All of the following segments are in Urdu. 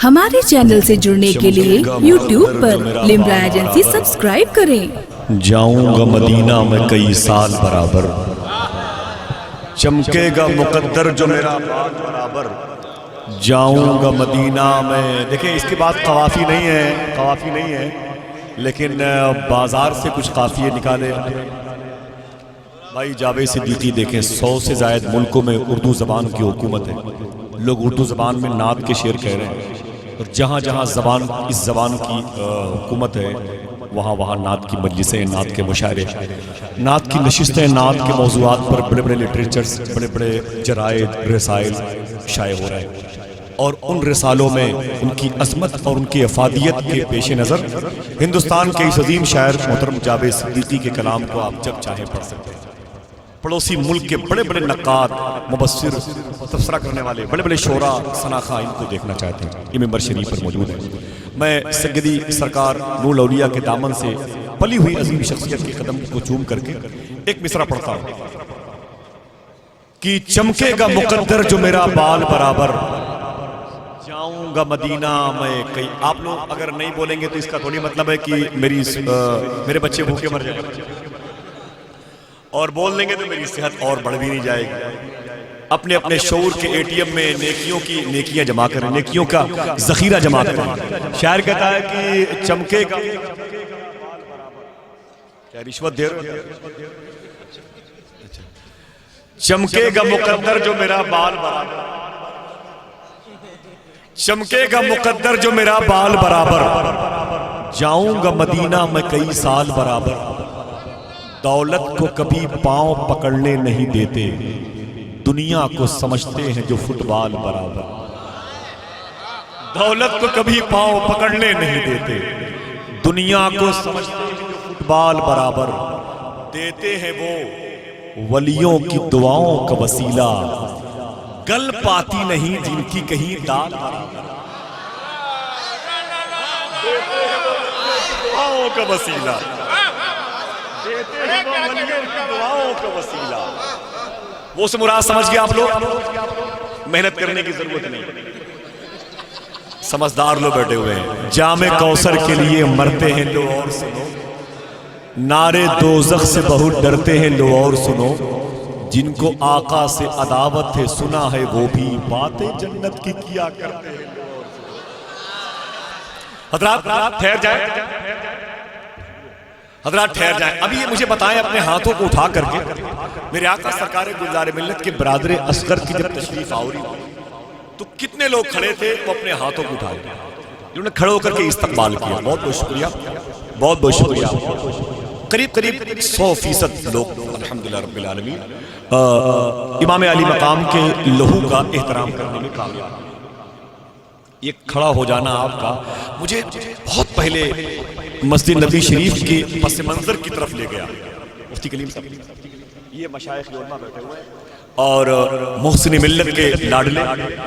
ہمارے چینل سے جڑنے کے لیے YouTube پر لمرا ایجنسی سبسکرائب کریں۔ جاؤں گا مدینہ میں کئی سال برابر، چمکے گا مقدر جو میرا بال برابر، جاؤں گا مدینہ میں۔ دیکھیں اس کے بعد قوافی نہیں ہے لیکن بازار سے کچھ قافیے نکالے بھائی جاوید صدیقی۔ دیکھیں 100 سے زائد ملکوں میں اردو زبان کی حکومت ہے، لوگ اردو زبان میں نعت کے شعر کہہ رہے ہیں، اور جہاں جہاں اس زبان کی حکومت ہے وہاں نعت کی مجلسیں، نعت کے مشاعرے، نعت کی نشستیں، نعت کے موضوعات پر بڑے بڑے لٹریچرز، بڑے بڑے جرائد، رسائل شائع ہو رہے ہیں، اور ان رسالوں میں ان کی عظمت اور ان کی افادیت کے پیش نظر ہندوستان کے اس عظیم شاعر محترم جاوید صدیقی کے کلام کو آپ جب چاہیں پڑھ سکتے ہیں۔ پڑوسی ملک کے بڑے بڑے نقاد، مبصر، تبصرہ کرنے والے، بڑے بڑے شعراء، ثناخواہ ان کو دیکھنا چاہتے ہیں، یہ ممبر شریف پر موجود ہے۔ میں سیدی سرکار نور الاولیاء کے دامن سے پلی ہوئی عظیم شخصیت کے قدم کو چوم کر کے ایک مصرع پڑھتا ہوں کہ چمکے گا مقدر جو میرا بال برابر، جاؤں گا مدینہ میں کئی۔ آپ لوگ اگر نہیں بولیں گے تو اس کا تھوڑی مطلب ہے کہ میرے بچے بھوکے مر جائیں گے، اور بول دیں گے تو میری صحت اور بڑھ بھی نہیں جائے گی۔ اپنے اپنے شعور کے اے ٹی ایم میں نیکیاں جمع کریں، نیکیوں کا ذخیرہ جمع کریں۔ شاعر کہتا ہے کہ چمکے گا، کیا رشوت دے رہے ہو؟ چمکے گا مقدر جو میرا بال برابر، چمکے گا مقدر جو میرا بال برابر، جاؤں گا مدینہ میں کئی سال برابر، دولت کو کبھی پاؤں پکڑنے نہیں دیتے، دنیا کو سمجھتے ہیں جو فٹ بال برابر۔ دولت کو کبھی پاؤں پکڑنے نہیں دیتے، دنیا کو سمجھتے ہیں جو فٹ بال برابر، دیتے ہیں وہ ولیوں کی دعاؤں کا وسیلہ، گل پاتی نہیں جن کی کہیں دال، دیتے ہیں وہ ولیوں کی دعاؤں کا وسیلہ، دیتے ہیں وہ ولیوں کی دعاؤں کا وسیلہ۔ وہ سے مراد سمجھ گیا آپ لوگ؟ محنت کرنے کی ضرورت نہیں، سمجھدار لوگ بیٹھے ہوئے ہیں۔ جام کوثر کے لیے مرتے ہیں لو اور سنو، نعرے دوزخ سے بہت ڈرتے ہیں لو اور سنو، جن کو آقا سے عداوت ہے سنا ہے وہ بھی باتیں جنت کی کیا کرتے ہیں لو اور سنو۔ حضرات ٹھہر جائیں، حضرات ٹھہر جائیں۔ ابھی یہ مجھے بتائیں اپنے ہاتھوں کو اٹھا کر کے، میرے آقا سرکار گلزار ملت کے برادر اصغر کی جب تشریف آوری ہوئی تو کتنے لوگ کھڑے تھے وہ اپنے ہاتھوں کو اٹھائے، انہوں نے کھڑے ہو کر کے استقبال کیا۔ بہت بہت شکریہ، بہت بہت شکریہ۔ قریب 100% لوگ الحمدللہ رب العالمین امام علی مقام کے لہو کا احترام کرنے میں کامیاب۔ یہ کھڑا ہو جانا آپ کا مجھے بہت پہلے مسجد نبی شریف کے پس منظر کی طرف لے گیا۔ مفتی کلیم صاحب، یہ مشائخ علماء بیٹھے ہوئے ہیں، اور محسن ملت کے لاڈلے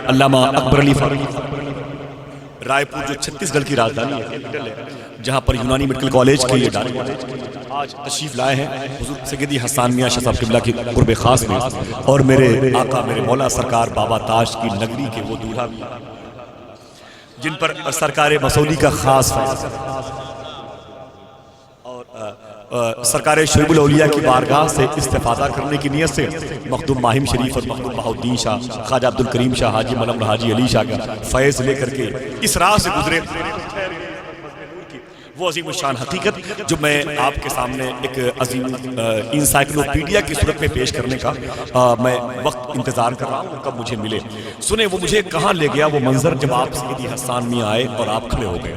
علامہ اکبر علی فاروقی، رائے پور جو چھتیس گڑھ کی راجدھانی ہے، جہاں پر یونانی میڈیکل کالج کے یہ ڈائریکٹر آج تشریف لائے ہیں حضور سیدی حسان میاں شاہ صاحب قبلہ کی قرب خاص میں، اور میرے آقا میرے مولا سرکار بابا تاج کی نگری کے وہ دولہا بھی جن پر سرکار مسعودی کا خاص فیض، اور سرکار شعیب الاولیاء کی بارگاہ سے استفادہ کرنے کی نیت سے مخدوم ماہم شریف اور مخدوم بہاؤالدین شاہ، خواجہ عبدالکریم شاہ، حاجی ملم حاجی علی شاہ کا فیض لے کر کے اس راہ سے گزرے۔ وہ عظیم الشان حقیقت جو میں آپ کے سامنے ایک عظیم انسائکلوپیڈیا کی صورت میں پیش کرنے کا میں وقت انتظار کر رہا ہوں کب مجھے ملے۔ سنیں وہ مجھے کہاں لے گیا وہ منظر جب آپ سیدی حسان میاں آئے اور آپ کھڑے ہو گئے۔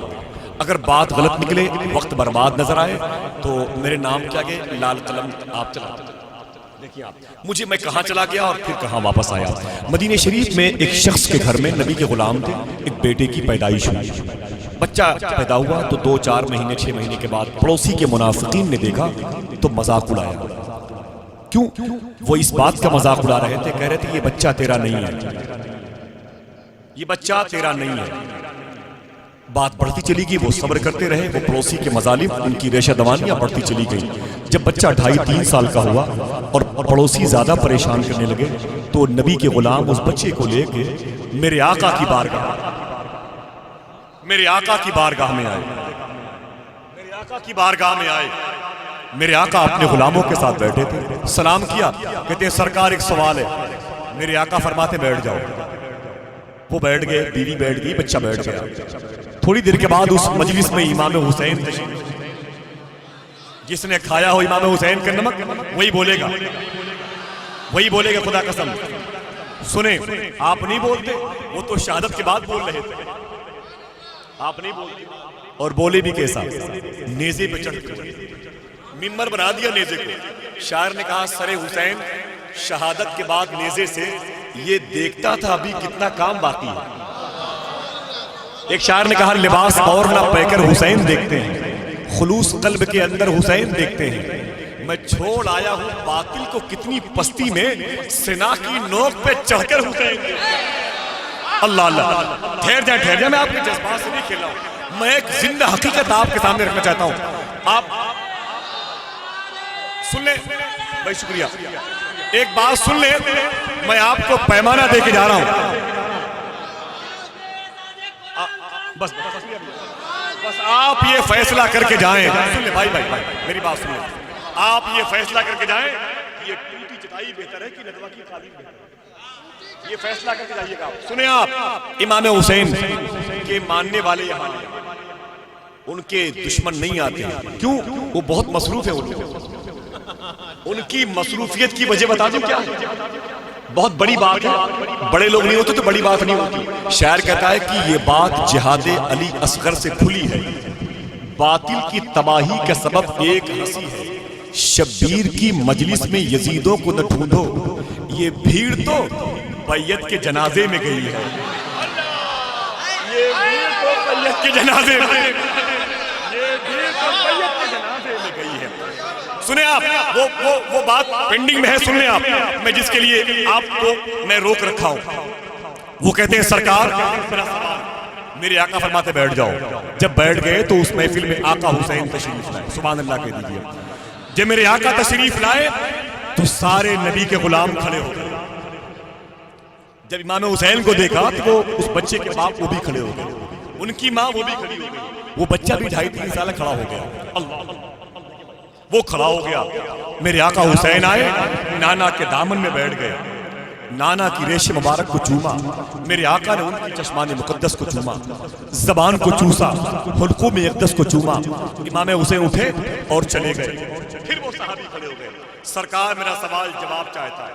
اگر بات غلط نکلے، وقت برباد نظر آئے تو میرے نام کیا گئے لال قلم آپ چلا دیکھیں آپ مجھے، میں کہاں چلا گیا اور پھر کہاں واپس آیا۔ مدینہ شریف میں ایک شخص کے گھر میں نبی کے غلام تھے، ایک بیٹے کی پیدائش ہوئی، بچہ پیدا ہوا تو 2-4 مہینے 6 مہینے کے بعد پڑوسی کے منافقین نے دیکھا تو مذاق اڑایا۔ کیوں؟ وہ اس بات کا مذاق اڑا رہے تھے، کہہ رہے تھے یہ بچہ تیرا نہیں ہے، یہ بچہ تیرا نہیں ہے۔ بات بڑھتی چلی گئی، وہ صبر کرتے رہے، وہ پڑوسی کے مظالم، ان کی ریشہ دوانیاں بڑھتی چلی گئی۔ جب بچہ 2.5-3 سال کا ہوا اور پڑوسی زیادہ پریشان کرنے لگے تو نبی کے غلام اس بچے کو لے کے میرے آقا کی بارگاہ میرے آقا کی بارگاہ میں آئے، میرے آقا کی بارگاہ میں آئے. میرے آقا اپنے غلاموں کے ساتھ بیٹھے تھے، سلام کیا، کہتے ہیں سرکار ایک سوال ہے. میرے آقا فرماتے بیٹھ جاؤ. وہ بیٹھ گئے، بیوی بیٹھ گئی، بچہ بیٹھ گیا. تھوڑی دیر کے بعد اس مجلس میں امام حسین تشریف، جس نے کھایا ہو امام حسین کا نمک وہی بولے گا، وہی بولے گا. خدا قسم سنیں، آپ نہیں بولتے، وہ تو شہادت کے بعد بول رہے تھے، آپ نہیں بولتے. اور بولے بھی کیسا؟ نیزے پہ چڑھ کر، ممبر بنا دیا نیزے کو. شاعر نے کہا سر حسین شہادت کے بعد نیزے سے یہ دیکھتا تھا ابھی کتنا کام باقی ہے. ایک شاعر نے کہا لباس اور نہ پہ کر حسین دیکھتے ہیں، خلوص قلب کے اندر حسین دیکھتے ہیں. میں چھوڑ آیا ہوں باطل کو کتنی پستی میں، سنا کی نوک پہ چڑھ کر حسین دیکھتے ہیں. اللہ اللہ، ٹھہر جائیں، میں آپ کے جذبات سے نہیں کھیل رہا ہوں، میں ایک زندہ حقیقت آپ کے سامنے رکھنا چاہتا ہوں. آپ سن لیں بھائی، شکریہ. ایک بات سن لیں، میں آپ کو پیمانہ دے کے جا رہا ہوں. بس آپ یہ فیصلہ کر کے جائیں. سن لیں بھائی، میری بات سن لیں. آپ یہ فیصلہ کر کے جائیں یہ ٹوٹی چٹائی بہتر ہے کہ ندوہ کی قالین بہتر ہے. یہ فیصلہ کر کے جائیے گا. سنیں آپ، امام حسین کے ماننے والے یہاں ان کے دشمن نہیں آتے. کیوں؟ وہ بہت مصروف ہے. ان کی مصروفیت کی وجہ بتا دوں کیا؟ بہت بڑی بات ہے. بڑے لوگ نہیں ہوتے تو بڑی بات نہیں ہوتی. شاعر کہتا ہے کہ یہ بات جہاد علی اصغر سے کھلی ہے، باطل کی تباہی کا سبب ایک ہنسی ہے. شبیر کی مجلس میں یزیدوں کو نہ ڈھونڈو، یہ بھیڑ تو بیعت کے جنازے میں گئی ہے. یہ بھیڑ تو بیعت کے جنازے میں، یہ بھیڑ تو بیعت کے جنازے میں گئی ہے. سنیں آپ، وہ بات پینڈنگ میں ہے. سن لیں آپ، میں جس کے لیے آپ کو میں روک رکھا ہوں. وہ کہتے ہیں سرکار میرے آقا فرماتے بیٹھ جاؤ. جب بیٹھ گئے تو اس محفل میں آقا حسین تشریف لائے. سبحان اللہ کہہ دیجئے. جب میرے آقا تشریف لائے تو سارے نبی کے غلام کھڑے ہو گئے. جب امام حسین کو دیکھا تو وہ اس بچے کے باپ وہ بھی کھڑے ہو گئے، ان کی ماں وہ بھی کھڑی ہو گئی. وہ بچہ بھی 2.5-3 سال کھڑا ہو گیا. اللہ، وہ کھڑا ہو گیا. میرے آقا حسین آئے، نانا کے دامن میں بیٹھ گئے، نانا کی ریش مبارک کو چوما. میرے آقا نے ان کی چشمان مقدس کو چوما، زبان کو چوسا، حلقوم اقدس کو چوما. امام حسین اٹھے اور چلے گئے. پھر وہ صحابی کھڑے ہو گئے. سرکار میرا سوال جواب چاہتا ہے.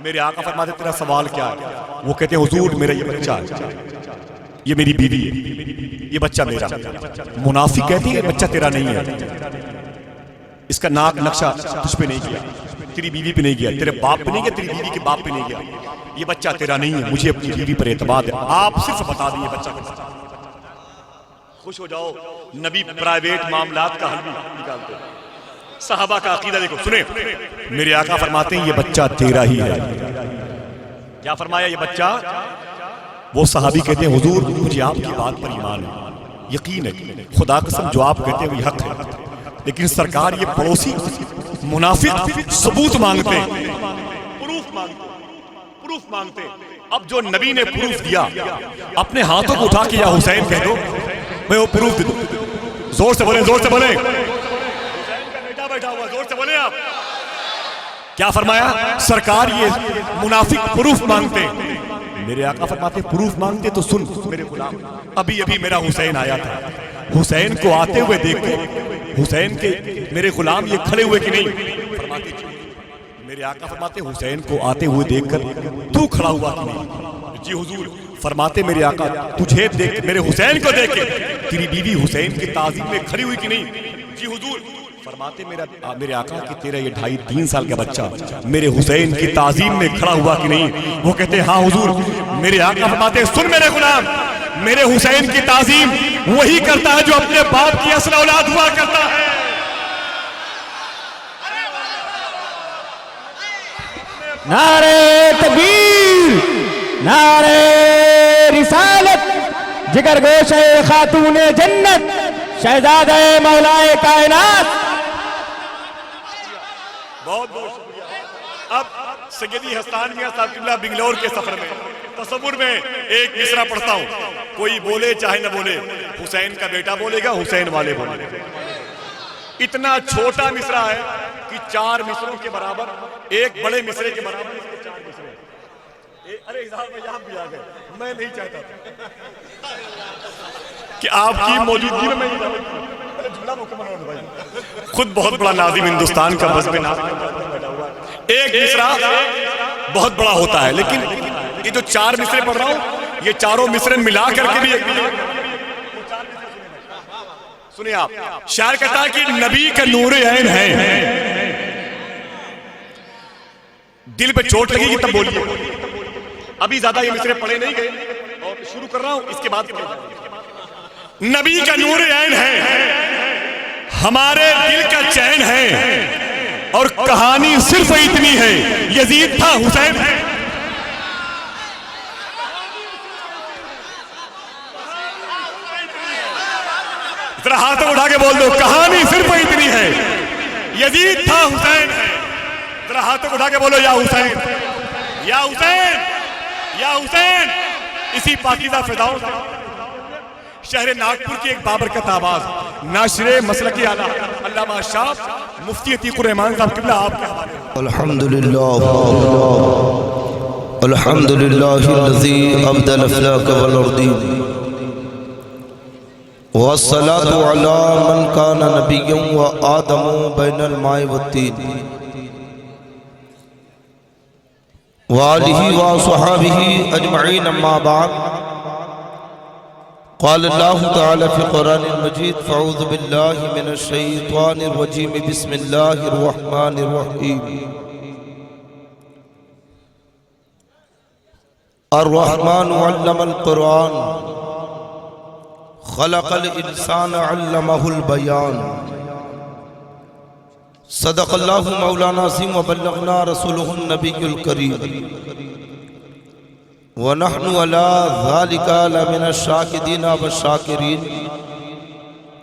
میرے آقا فرماتے تیرا سوال کیا ہے؟ وہ کہتے ہیں حضور میرا یہ بچہ ہے، یہ میری بیوی ہے، یہ بچہ میرا. منافق کہتی ہے بچہ تیرا نہیں ہے، اس کا ناک نقشہ تجھ پہ نہیں کیا، تیری بیوی پہ نہیں گیا، تیرے باپ پہ نہیں گیا، تیری بیوی کے باپ پہ نہیں گیا. یہ بچہ تیرا نہیں ہے، مجھے اپنی بیوی پر اعتماد ہے. آپ صرف بتا دیئے بچہ کو. خوش ہو جاؤ، نبی پرائیویٹ معاملات کا حل بھی نکالتے ہیں. صحابہ کا عقیدہ دیکھو. سنیں، میرے آقا فرماتے ہیں یہ بچہ تیرا ہی ہے. کیا فرمایا؟ یہ بچہ. وہ صحابی کہتے ہیں حضور مجھے آپ کی بات پر ایمان ہے، یقین ہے، خدا قسم جو آپ کہتے ہیں وہ حق ہے. لیکن سرکار یہ پڑوسی منافق ثبوت مانگتے ہیں، پروف مانگتے ہیں. اب جو نبی نے پروف دیا، اپنے ہاتھوں کو اٹھا کے یا حسین کہہ دو، میں وہ پروف دے دوں. زور سے بولیں، زور سے بولیں. حسین کا بیٹا بیٹھا ہوا، زور سے بولیں آپ. کیا فرمایا؟ سرکار یہ منافق پروف مانگتے ہیں. میرے آقا فرماتے پروف مانگتے تو سن میرے غلام، ابھی میرا حسین آیا تھا، حسین کو آتے ہوئے دیکھو. حسین کے میرے غلام یہ کھڑے ہوئے کہ نہیں؟ فرماتے میرے آقا فرماتے حسین کو آتے ہوئے دیکھ کر تو کھڑا ہوا کہ نہیں؟ جی حضور. فرماتے میرے آقا تجھے دیکھ، میرے حسین کو دیکھ کے تیری بیوی حسین کی تعظیم میں کھڑی ہوئی کہ نہیں؟ جی حضور. فرماتے میرے آقا کہ تیرا یہ 2.5-3 سال کا بچہ میرے حسین کی تعظیم میں کھڑا ہوا کہ نہیں؟ وہ کہتے ہاں حضور. میرے آقا فرماتے سن میرے غلام، میرے حسین کی تعظیم وہی کرتا ہے جو اپنے باپ کی اصل اولاد ہوا کرتا ہے. نعرہ تکبیر، نعرہ رسالت، جگر گوش خاتون جنت، شہزادہ مولائے کائنات. بہت بہت شکریہ. اب سیدی ہستان میاں صاحب قبلہ بنگلور کے سفر میں تصور میں ایک مصرع پڑھتا ہوں, کوئی بولے چاہے نہ بولے, حسین کا بیٹا بولے گا, حسین والے بولے گا. اتنا چھوٹا مصرع ہے کہ 4 مصروں کے برابر, ایک بڑے مصرے کے برابر اس کے 4 مصرے. ارے اظہار میں یہاں بھی آ گئے, میں نہیں چاہتا کہ آپ کی موجودگی میں خود بہت بڑا ناظم ہندوستان کا بزم ناز بیٹھا ہوا ہے. ایک مصرع بہت بڑا ہوتا ہے, لیکن یہ جو 4 مصرے پڑھ رہا ہوں, یہ چاروں مصرے ملا کر کے بھی ایک سنیں آپ. شاعر کہتا ہے کہ نبی کا نور عین ہے, دل پہ چوٹ لگے گی تب بولیے. ابھی زیادہ یہ مصرے پڑھے نہیں گئے اور شروع کر رہا ہوں, اس کے بعد نبی کا نور عین ہے, ہمارے دل کا چین ہے, اور کہانی صرف اتنی ہے, یزید تھا حسین ہے. ذرا ہاتھ اٹھا کے بول دو, کہانی صرف اتنی ہے, یزید تھا حسین ہے. ذرا ہاتھ اٹھا کے بولو, یا حسین, یا حسین, یا حسین. اسی پاکیزہ فداؤں شہر ناگپور کی ایک بابرکت آواز, ناشر مسلکی اعلیٰ علامہ شاہ مفتی عتیق الرحمان صاحب قبلہ آپ کے حوالے. الحمدللہ الذی ابدل افلاک والارضین والصلاة علی من کان نبیا وآدم بین الماء والطین وآلہ وصحابہ اجمعین. اما بعد, قال اللہ تعالی فی قرآن المجید, فاعوذ باللہ من الشیطان الرجیم, بسم اللہ الرحمن الرحیم. الرحمن علم القرآن, خلق الانسان علمہ البیان. صدق اللہ مولانا عظیم وبلغنا رسولہ النبی الکریم, وَنَحْنُ عَلَىٰ ذَلِكَ لَمِنَ الشَّاكِدِينَ وَالشَّاكِرِينَ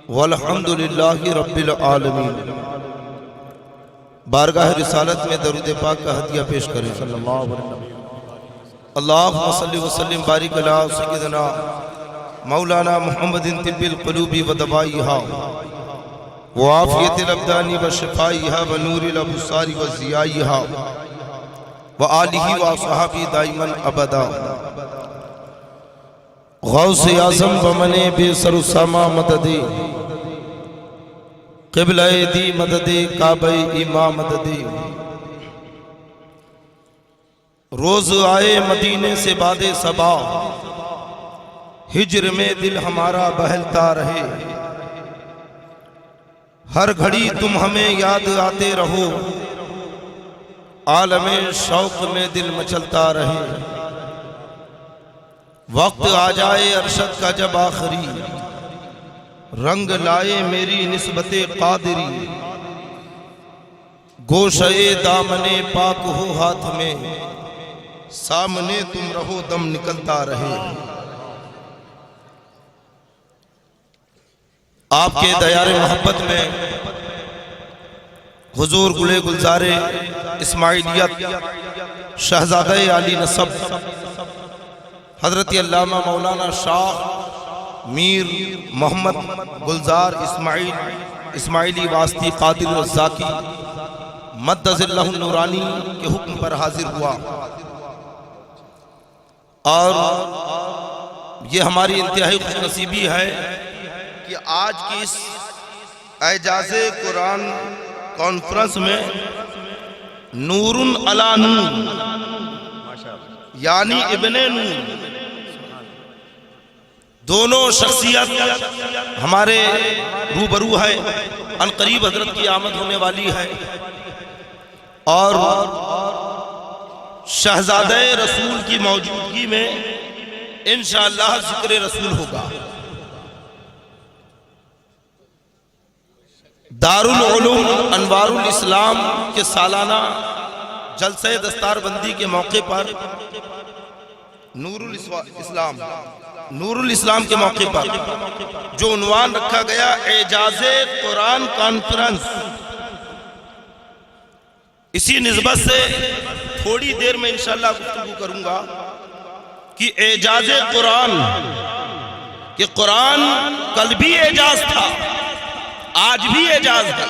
وَالْحَمْدُ لِلَّهِ رَبِّ الْعَالَمِينَ. بارگاہ رسالت میں درود پاک کا ہدیہ پیش کریں. اللہم صلی وسلم بارک علی سیدنا مولانا محمد طب القلوب ودوائیہا وعافیت الابدان وشفائیہا ونور الابصار وضیائیہا وآلہ وصحابہ دائما ابدا. غوث اعظم بمن بے سر سما مدد, قبلہ دی مدد, کعبہ امام مدد. روز آئے مدینے سے باد صبا, ہجر میں دل ہمارا بہلتا رہے. ہر گھڑی تم ہمیں یاد آتے رہو, عالم شوق میں دل مچلتا رہے. وقت آ جائے ارشد کا جب آخری, رنگ لائے میری نسبت قادری. گوشے دامن پاک ہو ہاتھ میں, سامنے تم رہو دم نکلتا رہے. آپ کے دیار محبت میں حضور گلے گلزارے اسماعیلیت شہزادہ علی نسب حضرت علامہ مولانا شاہ میر محمد گلزار اسماعیلی واسطی قادر الزاکی مدد اللہ النورانی کے حکم پر حاضر ہوا. اور یہ ہماری انتہائی خوش نصیبی ہے کہ آج کی اس اعجاز قرآن کانفرنس میں نور علی نور یعنی ابن نور دونوں شخصیت ہمارے روبرو ہے. ان قریب حضرت کی آمد ہونے والی ہے اور شہزادہ رسول کی موجودگی میں انشاءاللہ ذکر رسول ہوگا. دارالعلوم انوار الاسلام کے سالانہ جلسہ دستار بندی کے موقع پر نور الاسلام کے موقع پر جو عنوان رکھا گیا اعجاز قرآن کانفرنس, اسی نسبت سے تھوڑی دیر میں انشاءاللہ گفتگو کروں گا. کہ اعجاز قرآن، کہ قرآن کل بھی اعجاز تھا، آج بھی اعجاز ہے،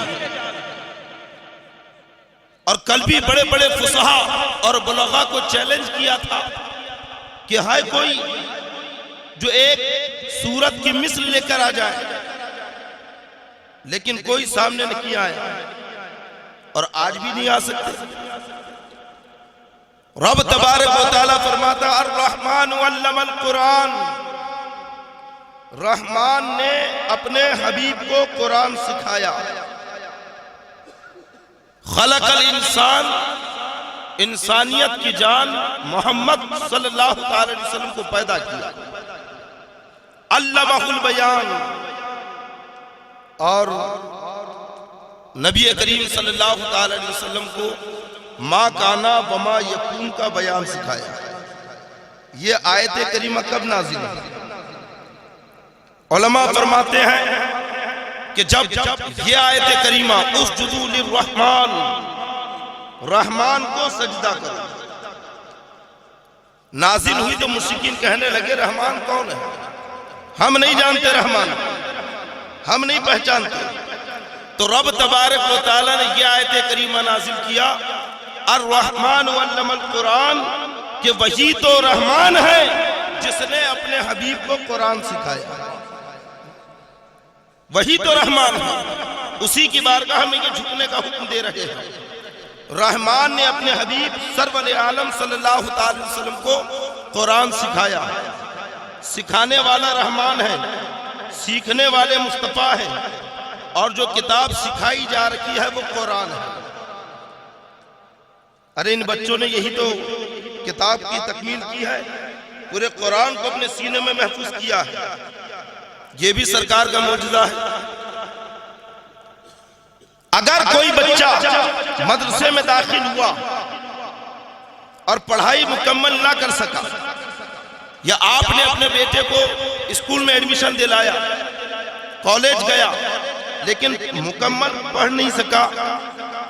اور کل بھی بڑے بڑے فصحا اور بلغا کو چیلنج کیا تھا کہ ہائے کوئی جو ایک سورت کی مثل لے کر آ جائے، لیکن کوئی سامنے نہیں آیا، اور آج بھی نہیں آ سکتے۔ رب تبارک و تعالیٰ فرماتا الرحمن علم القرآن، رحمان نے اپنے حبیب کو قرآن سکھایا۔ خلق الانسان، انسانیت کی جان محمد صلی اللہ علیہ وسلم کو پیدا کیا۔ علمہ البیان، اور نبی کریم صلی اللہ علیہ وسلم کو ما کانا وما یکون کا بیان سکھایا۔ یہ آیت کریمہ کب نازل ہوئی؟ علماء فرماتے ہیں کہ جب یہ آیت کریمہ اسجدوا للرحمن، رحمان کو سجدہ کرو، نازل ہوئی تو مشرکین کہنے لگے رحمان کون ہے؟ ہم نہیں جانتے رحمان، ہم نہیں پہچانتے۔ تو رب تبارک و تعالیٰ نے یہ آیت کریمہ نازل کیا الرحمن علم القرآن، کہ وہی تو رحمان ہے جس نے اپنے حبیب کو قرآن سکھایا۔ وہی تو رحمان ہے، اسی کی بارگاہ میں یہ جھکنے کا حکم دے رہے ہیں۔ رحمان نے اپنے حبیب سرور عالم صلی اللہ علیہ وسلم کو قرآن سکھایا۔ سکھانے والا رحمان ہے، سیکھنے والے مصطفیٰ ہیں، اور جو کتاب سکھائی جا رکھی ہے وہ قرآن ہے۔ ارے ان بچوں نے یہی تو کتاب کی تکمیل کی ہے، پورے قرآن کو اپنے سینے میں محفوظ کیا ہے۔ یہ بھی سرکار کا معجزہ ہے۔ اگر کوئی بچہ مدرسے میں داخل ہوا اور پڑھائی مکمل نہ کر سکا، یا آپ نے اپنے بیٹے کو اسکول میں ایڈمیشن دلایا، کالج گیا، لیکن مکمل پڑھ نہیں سکا،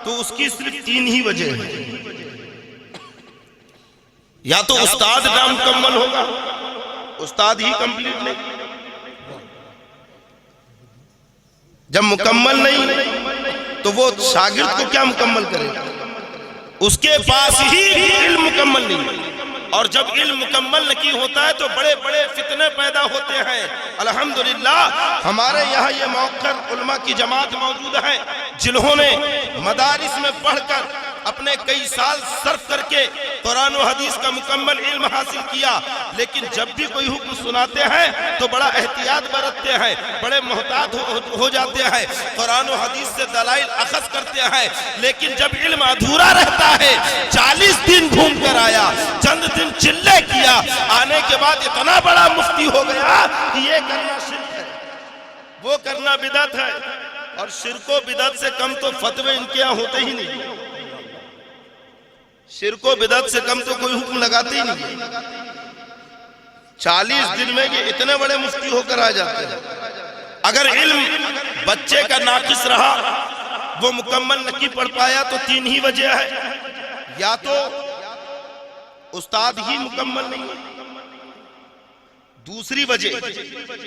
تو اس کی صرف 3 ہی وجہ ہیں۔ یا تو استاد نامکمل ہوگا، استاد ہی کمپلیٹ نہیں، جب مکمل نہیں تو وہ شاگرد کو کیا مکمل کرے گا؟ اس کے پاس ہی علم مکمل نہیں، اور جب علم مکمل نہیں ہوتا ہے تو بڑے بڑے فتنے پیدا ہوتے ہیں۔ الحمدللہ ہمارے یہاں یہ موقر علماء کی جماعت موجود ہے جنہوں نے مدارس میں پڑھ کر اپنے کئی سال صرف کر کے قرآن و حدیث کا مکمل علم حاصل کیا، لیکن جب بھی کوئی حکم سناتے ہیں تو بڑا احتیاط برتتے ہیں، بڑے محتاط ہو جاتے ہیں، قرآن و حدیث سے دلائل اخذ کرتے ہیں، لیکن جب علم ادھورا رہتا ہے، 40 دن گھوم کر آیا، چند دن چلے کیا، آنے کے بعد اتنا بڑا مفتی ہو گیا کہ یہ کرنا شرک ہے، وہ کرنا بدعت ہے، اور شرک و بدعت سے کم تو فتوے ان کے یہاں ہوتے ہی نہیں، شرک و بدعت سے کم تو کوئی حکم لگاتے ہی نہیں۔ 40 دن میں یہ اتنے بڑے مفتی ہو کر آ جاتے ہیں۔ اگر علم بچے کا ناقص رہا، وہ مکمل نہیں پڑھ پایا، تو 3 ہی وجہ ہے، یا تو استاد ہی مکمل نہیں، دوسری وجہ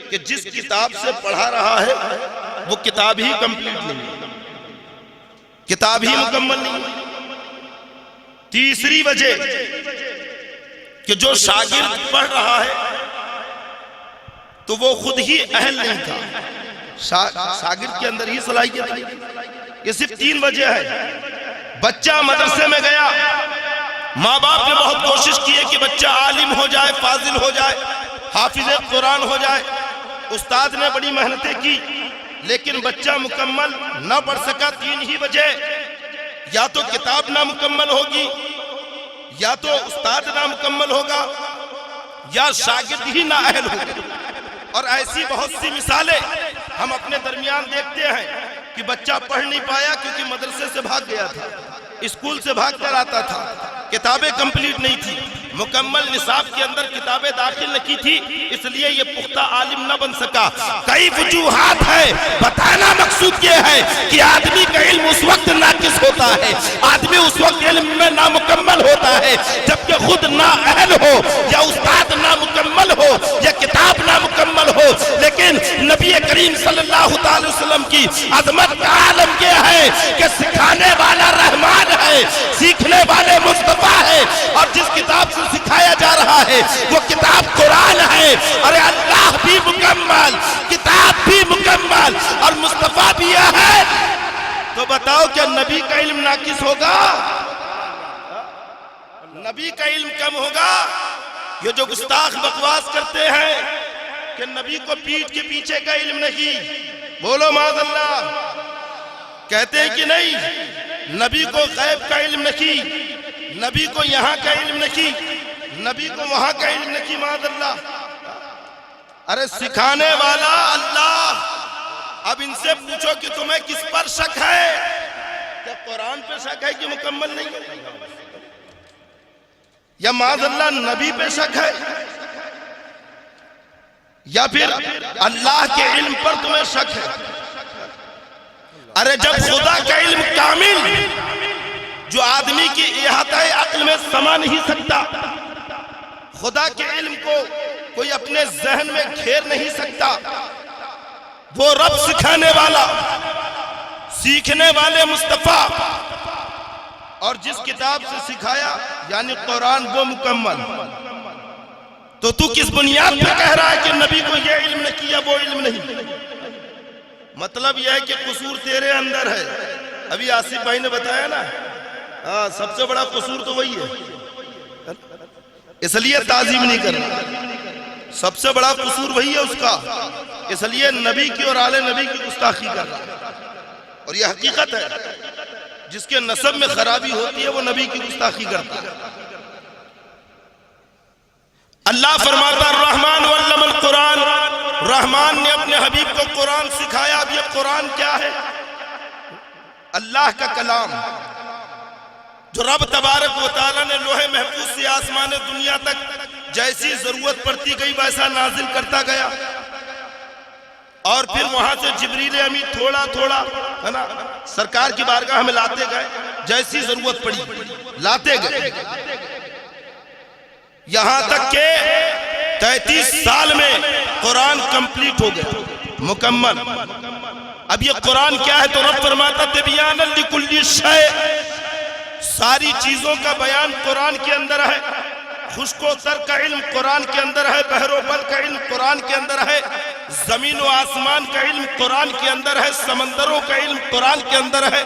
کہ جس کتاب سے پڑھا رہا ہے وہ کتاب ہی کمپلیٹ نہیں، کتاب ہی مکمل نہیں، تیسری وجہ کہ جو شاگرد پڑھ رہا ہے تو وہ خود ہی اہل نہیں تھا، شاگرد کے اندر ہی صلاحیت نہیں۔ یہ صرف 3 وجہ ہے۔ بچہ مدرسے میں گیا، ماں باپ نے بہت کوشش کی ہے کہ بچہ عالم ہو جائے، فاضل ہو جائے، حافظ قرآن ہو جائے، استاد نے بڑی محنتیں کی، لیکن بچہ مکمل نہ پڑھ سکا۔ 3 ہی وجہ، یا تو کتاب نامکمل ہوگی، یا تو استاد نامکمل ہوگا، یا شاگرد ہی نااہل ہوگا۔ اور ایسی بہت سی مثالیں ہم اپنے درمیان دیکھتے ہیں کہ بچہ پڑھ نہیں پایا کیونکہ مدرسے سے بھاگ گیا تھا، اسکول سے بھاگ کر آتا تھا، کتابیں کمپلیٹ نہیں تھی، مکمل نصاب کے اندر کتابیں داخل نہ کی تھی، اس لیے یہ پختہ عالم نہ بن سکا۔ کئی وجوہات ہے، بتانا مقصود یہ ہے کہ آدمی کا علم اس وقت ناقص ہوتا ہے، آدمی اس وقت علم میں نامکمل ہوتا ہے جبکہ خود نااہل ہو، یا استاد نامکمل ہو، یا کتاب نامکمل ہو۔ لیکن نبی کریم صلی اللہ تعالی وسلم کی عظمت کا عالم یہ ہے کہ سکھانے والا رحمان ہے، سیکھنے والے مصطفیٰ ہے، اور جس کتاب سے سکھایا جا رہا ہے وہ کتاب قرآن ہے۔ ارے اللہ بھی مکمل، کتاب بھی مکمل، اور مصطفیٰ بھی ہے، تو بتاؤ کیا نبی کا علم ناقص ہوگا؟ نبی کا علم کم ہوگا؟ یہ جو گستاخ بکواس کرتے ہیں کہ نبی کو پیٹھ کے پیچھے کا علم نہیں، بولو معاذ اللہ، کہتے ہیں کہ نہیں نبی کو غیب کا علم نہیں، نبی کو یہاں کا علم نہیں، نبی کو وہاں کا علم نہیں، معاذ اللہ۔ ارے سکھانے والا اللہ۔ اب ان سے پوچھو کہ تمہیں کس پر شک ہے؟ کیا قرآن پہ شک ہے کہ مکمل نہیں ہے؟ یا معاذ اللہ نبی پہ شک ہے؟ یا پھر اللہ کے علم پر تمہیں شک ہے؟ ارے جب خدا کا علم کامل جو آدمی کی احاطہ عقل میں سما نہیں سکتا، خدا کے علم کو کوئی اپنے ذہن میں گھیر نہیں سکتا، وہ رب سکھانے والا، سیکھنے والے مصطفیٰ، اور جس کتاب سے سکھایا یعنی قرآن وہ مکمل، تو تو کس بنیاد پہ کہہ رہا ہے کہ نبی کو یہ علم نہ کیا وہ علم نہیں؟ مطلب یہ ہے کہ قصور تیرے اندر ہے۔ ابھی آصف بھائی نے بتایا نا، ہاں سب سے بڑا قصور تو وہی ہے، اس لیے تعظیم نہیں کرنا، سب سے بڑا قصور وہی ہے اس کا، اس لیے نبی کی اور آل نبی کی گستاخی کرنا۔ اور یہ حقیقت ہے، جس کے نسب میں خرابی ہوتی ہے وہ نبی کی گستاخی کرتا ہے۔ اللہ فرماتا الرحمن علم القرآن، رحمان نے اپنے حبیب کو قرآن سکھایا۔ اب یہ قرآن کیا ہے؟ اللہ کا کلام جو رب تبارک و تعالیٰ نے لوح محفوظ سے آسمان دنیا تک جیسی ضرورت پڑتی گئی ویسا نازل کرتا گیا، اور پھر وہاں سے جبریل امین تھوڑا تھوڑا ہے نا سرکار کی بارگاہ ہمیں لاتے گئے، جیسی ضرورت پڑی لاتے گئے، یہاں تک کہ 33 سال میں قرآن کمپلیٹ ہو گیا، مکمل۔ اب یہ قرآن کیا ہے؟ تو رب فرماتا تبیانا لکل شیء، ساری چیزوں کا بیان قرآن کے اندر ہے، خشک و تر کا علم قرآن کے اندر ہے، بحر و بر کا علم قرآن کے اندر ہے، زمین و آسمان کا علم قرآن کے اندر ہے، سمندروں کا علم قرآن کے اندر ہے،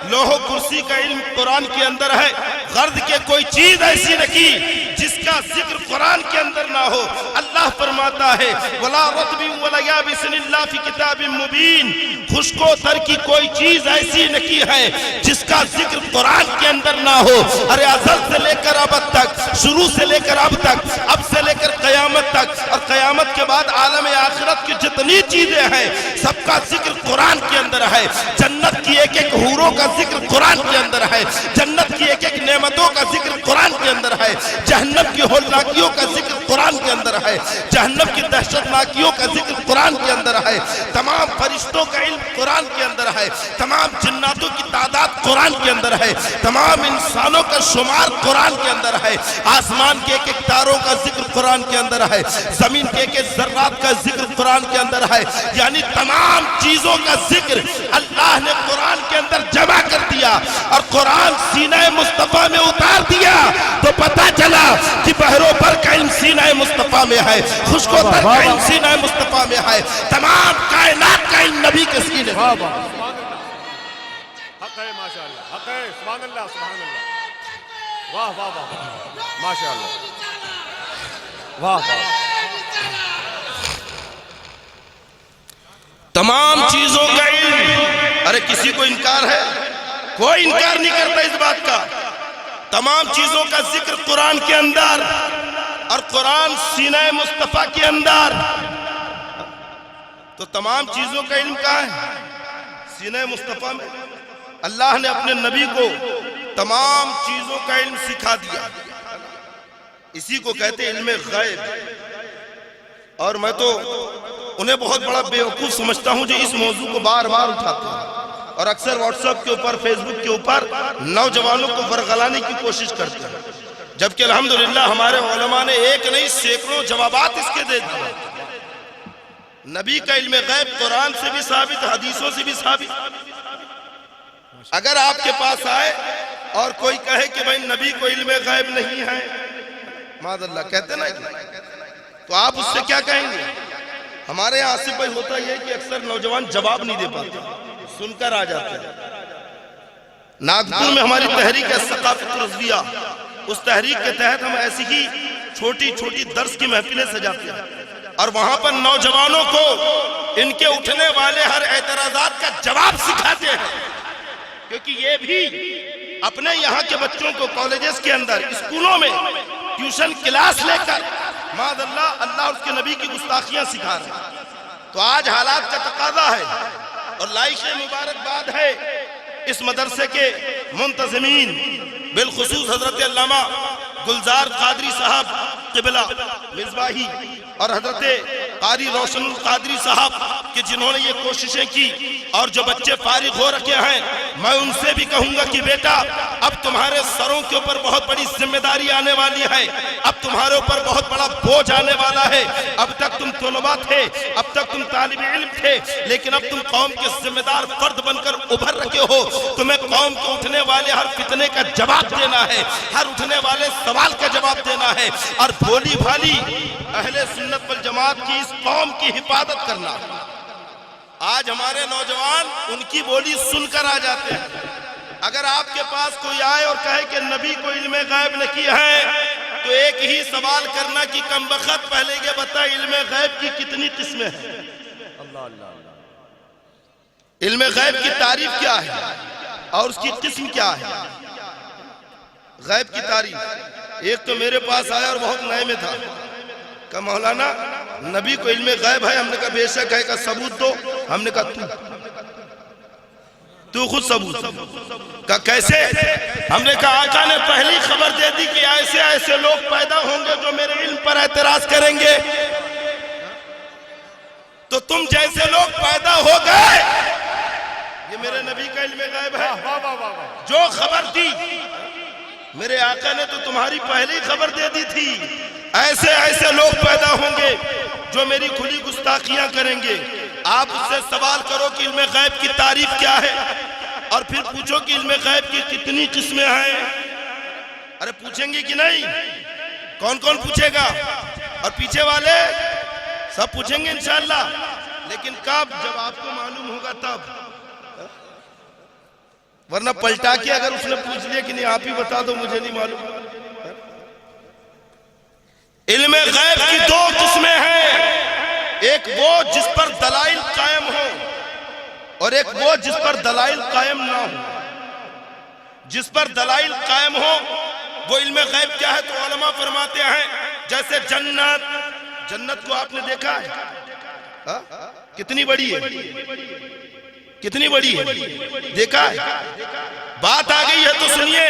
لوح و کرسی کا علم قرآن کے اندر ہے۔ غرض کے کوئی چیز ایسی نہیں جس کا ذکر قرآن کے اندر نہ ہو۔ اللہ فرماتا ہے وَلَا رَطْبٍ وَلَا يَابِسٍ إِلَّا فِي كِتَابٍ مُبِينٍ، خشک و تر کی کوئی چیز ایسی نہیں ہے جس کا ذکر قرآن کے اندر نہ ہو۔ ارے ازل سے لے کر اب تک، شروع سے لے کر اب تک، اب سے لے کر قیامت تک، اور قیامت کے بعد عالم آخرت کی جتنی چیزیں ہیں سب کا ذکر قرآن کے اندر ہے۔ جنت کی ایک ایک حوروں کا ذکر قرآن کے اندر ہے، جنت کی ایک ایک نعمتوں کا ذکر قرآن کے اندر ہے، جہنم کی ہولناکیوں کا ذکر قرآن کے اندر ہے، جہنم کی دہشت ناکیوں کا ذکر قرآن کے اندر ہے، تمام فرشتوں کا علم قرآن کے اندر ہے، تمام جناتوں کی تعداد قرآن کے اندر ہے، تمام انسانوں کا شمار قرآن کے اندر ہے، آسمان کے ایک ایک تاروں کا ذکر قرآن کے اندر ہے، زمین کے ایک ایک ذرات کا ذکر قرآن کے اندر ہے، یعنی تمام چیزوں کا ذکر اللہ نے قرآن کے اندر جمع کر دیا اور قرآن سینہ مصطفیٰ میں اتار دیا، تو پتہ چلا کہ بحر و بر کا علم سینہ مصطفیٰ میں ہے، خشک و تر کا علم سینہ مصطفیٰ میں ہے، تمام کائنات کا علم نبی کے سینے میں۔ حق ہے، ماشاءاللہ، حق ہے، سبحان اللہ، سبحان اللہ، واہ واہ واہ، ماشاءاللہ، واہ واہ۔ تمام چیزوں کا علم، ارے کسی کو انکار ہے؟ کوئی انکار نہیں کرتا اس بات کا۔ تمام چیزوں کا ذکر قرآن کے اندر، اور قرآن سینہ مصطفیٰ کے اندر، تو تمام چیزوں کا علم کہاں ہے؟ سینہ مصطفیٰ میں۔ اللہ نے اپنے نبی کو تمام چیزوں کا علم سکھا دیا، اسی کو کہتے علم غیب. اور میں تو انہیں بہت بڑا بیوقوف سمجھتا ہوں جو اس موضوع کو بار بار اٹھاتے ہیں اور اکثر واٹس ایپ کے اوپر، فیس بک کے اوپر نوجوانوں کو ورغلانے کی کوشش کرتے ہیں، جبکہ الحمدللہ ہمارے علماء نے ایک نہیں سینکڑوں جوابات اس کے دے دیے. نبی کا علم غیب قرآن سے بھی ثابت، حدیثوں سے بھی ثابت. اگر آپ کے پاس آئے اور کوئی کہے کہ بھائی نبی کو علم غیب نہیں ہے، معاذ اللہ کہتے نا، تو آپ اس سے کیا کہیں گے؟ ہمارے یہاں آصف بھائی ہوتا یہ ہے کہ اکثر نوجوان جواب نہیں دے پاتے، سن کر آ جاتے ہیں. ناگپور میں ہماری تحریک ہے ثقافت رضویہ، اس تحریک کے تحت ہم ایسی ہی چھوٹی چھوٹی درس کی محفلیں سجاتے ہیں اور وہاں پر نوجوانوں کو ان کے اٹھنے والے ہر اعتراضات کا جواب سکھاتے ہیں، کیونکہ یہ بھی اپنے یہاں کے بچوں کو کالجز کے اندر، اسکولوں میں ٹیوشن کلاس لے کر معاذ اللہ اور اس کے نبی کی گستاخیاں سکھا رہے ہیں. تو آج حالات کا تقاضا ہے اور لائق مبارکباد ہے اس مدرسے کے منتظمین، بالخصوص حضرت علامہ گلزار قادری صاحب قبلہ مصباحی اور حضرت قاری روشن القادری صاحب کہ جنہوں نے یہ کوششیں کی. اور جو بچے فارغ ہو رکھے ہیں میں ان سے بھی کہوں گا کہ بیٹا اب تمہارے سروں کے اوپر بہت بڑی ذمہ داری آنے والی ہے، اب تمہارے اوپر بہت بڑا بوجھ آنے والا ہے. اب تک تم طلباء تھے، اب تک تم طالب علم تھے، لیکن اب تم قوم کے ذمہ دار فرد بن کر ابھر رکھے ہو. تمہیں قوم کو اٹھنے والے ہر فتنے کا جواب دینا ہے، ہر اٹھنے والے سوال کا جواب دینا ہے اور بھولی بھالی اہل سنت والجماعت کی اس قوم کی حفاظت کرنا. آج ہمارے نوجوان ان کی بولی سن کر آ جاتے ہیں. اگر آپ کے پاس کوئی آئے اور کہے کہ نبی کو علم غیب نہیں ہے تو ایک ہی سوال کرنا کہ کم بخت پہلے یہ بتا علم غیب کی کتنی قسمیں ہیں؟ علم غیب کی تعریف کیا ہے اور اس کی قسم کیا ہے؟ غیب کی تعریف ایک تو میرے پاس آیا اور بہت نئے میں تھا کہ مولانا نبی کو علم غیب ہے. ہم نے کہا بے شک ہے، کہ ثبوت دو. ہم نے کہا تو خود ثبوت. کہا کیسے؟ ہم نے کہا آقا نے پہلی خبر دے دی کہ ایسے ایسے لوگ پیدا ہوں گے جو میرے علم پر اعتراض کریں گے. تو تم جیسے لوگ پیدا ہو گئے، یہ میرے نبی کا علم غیب ہے. جو خبر دی میرے آقا نے تو تمہاری پہلی خبر دے دی تھی. ایسے ایسے لوگ پیدا ہوں گے جو میری کھلی گستاخیاں کریں گے. آپ اس سے سوال کرو کہ علم غیب کی تعریف کیا ہے اور پھر پوچھو کہ علم غیب کی کتنی قسمیں ہیں. ارے پوچھیں گے کہ نہیں؟ کون کون پوچھے گا؟ اور پیچھے والے سب پوچھیں گے انشاءاللہ. لیکن کب؟ جب آپ کو معلوم ہوگا تب. ورنہ پلٹا کے اگر اس نے پوچھ لیا کہ نہیں آپ ہی بتا دو مجھے نہیں معلوم. علم غیب کی دو قسمیں ہیں، ایک وہ جس پر دلائل قائم ہو اور ایک وہ جس پر دلائل قائم نہ ہو. جس پر دلائل قائم ہو وہ علم غیب کیا ہے؟ تو علماء فرماتے ہیں جیسے جنت کو آپ نے دیکھا ہے کتنی بڑی ہے، کتنی بڑی ہے، دیکھا ہے. بات آ گئی ہے تو سنیے.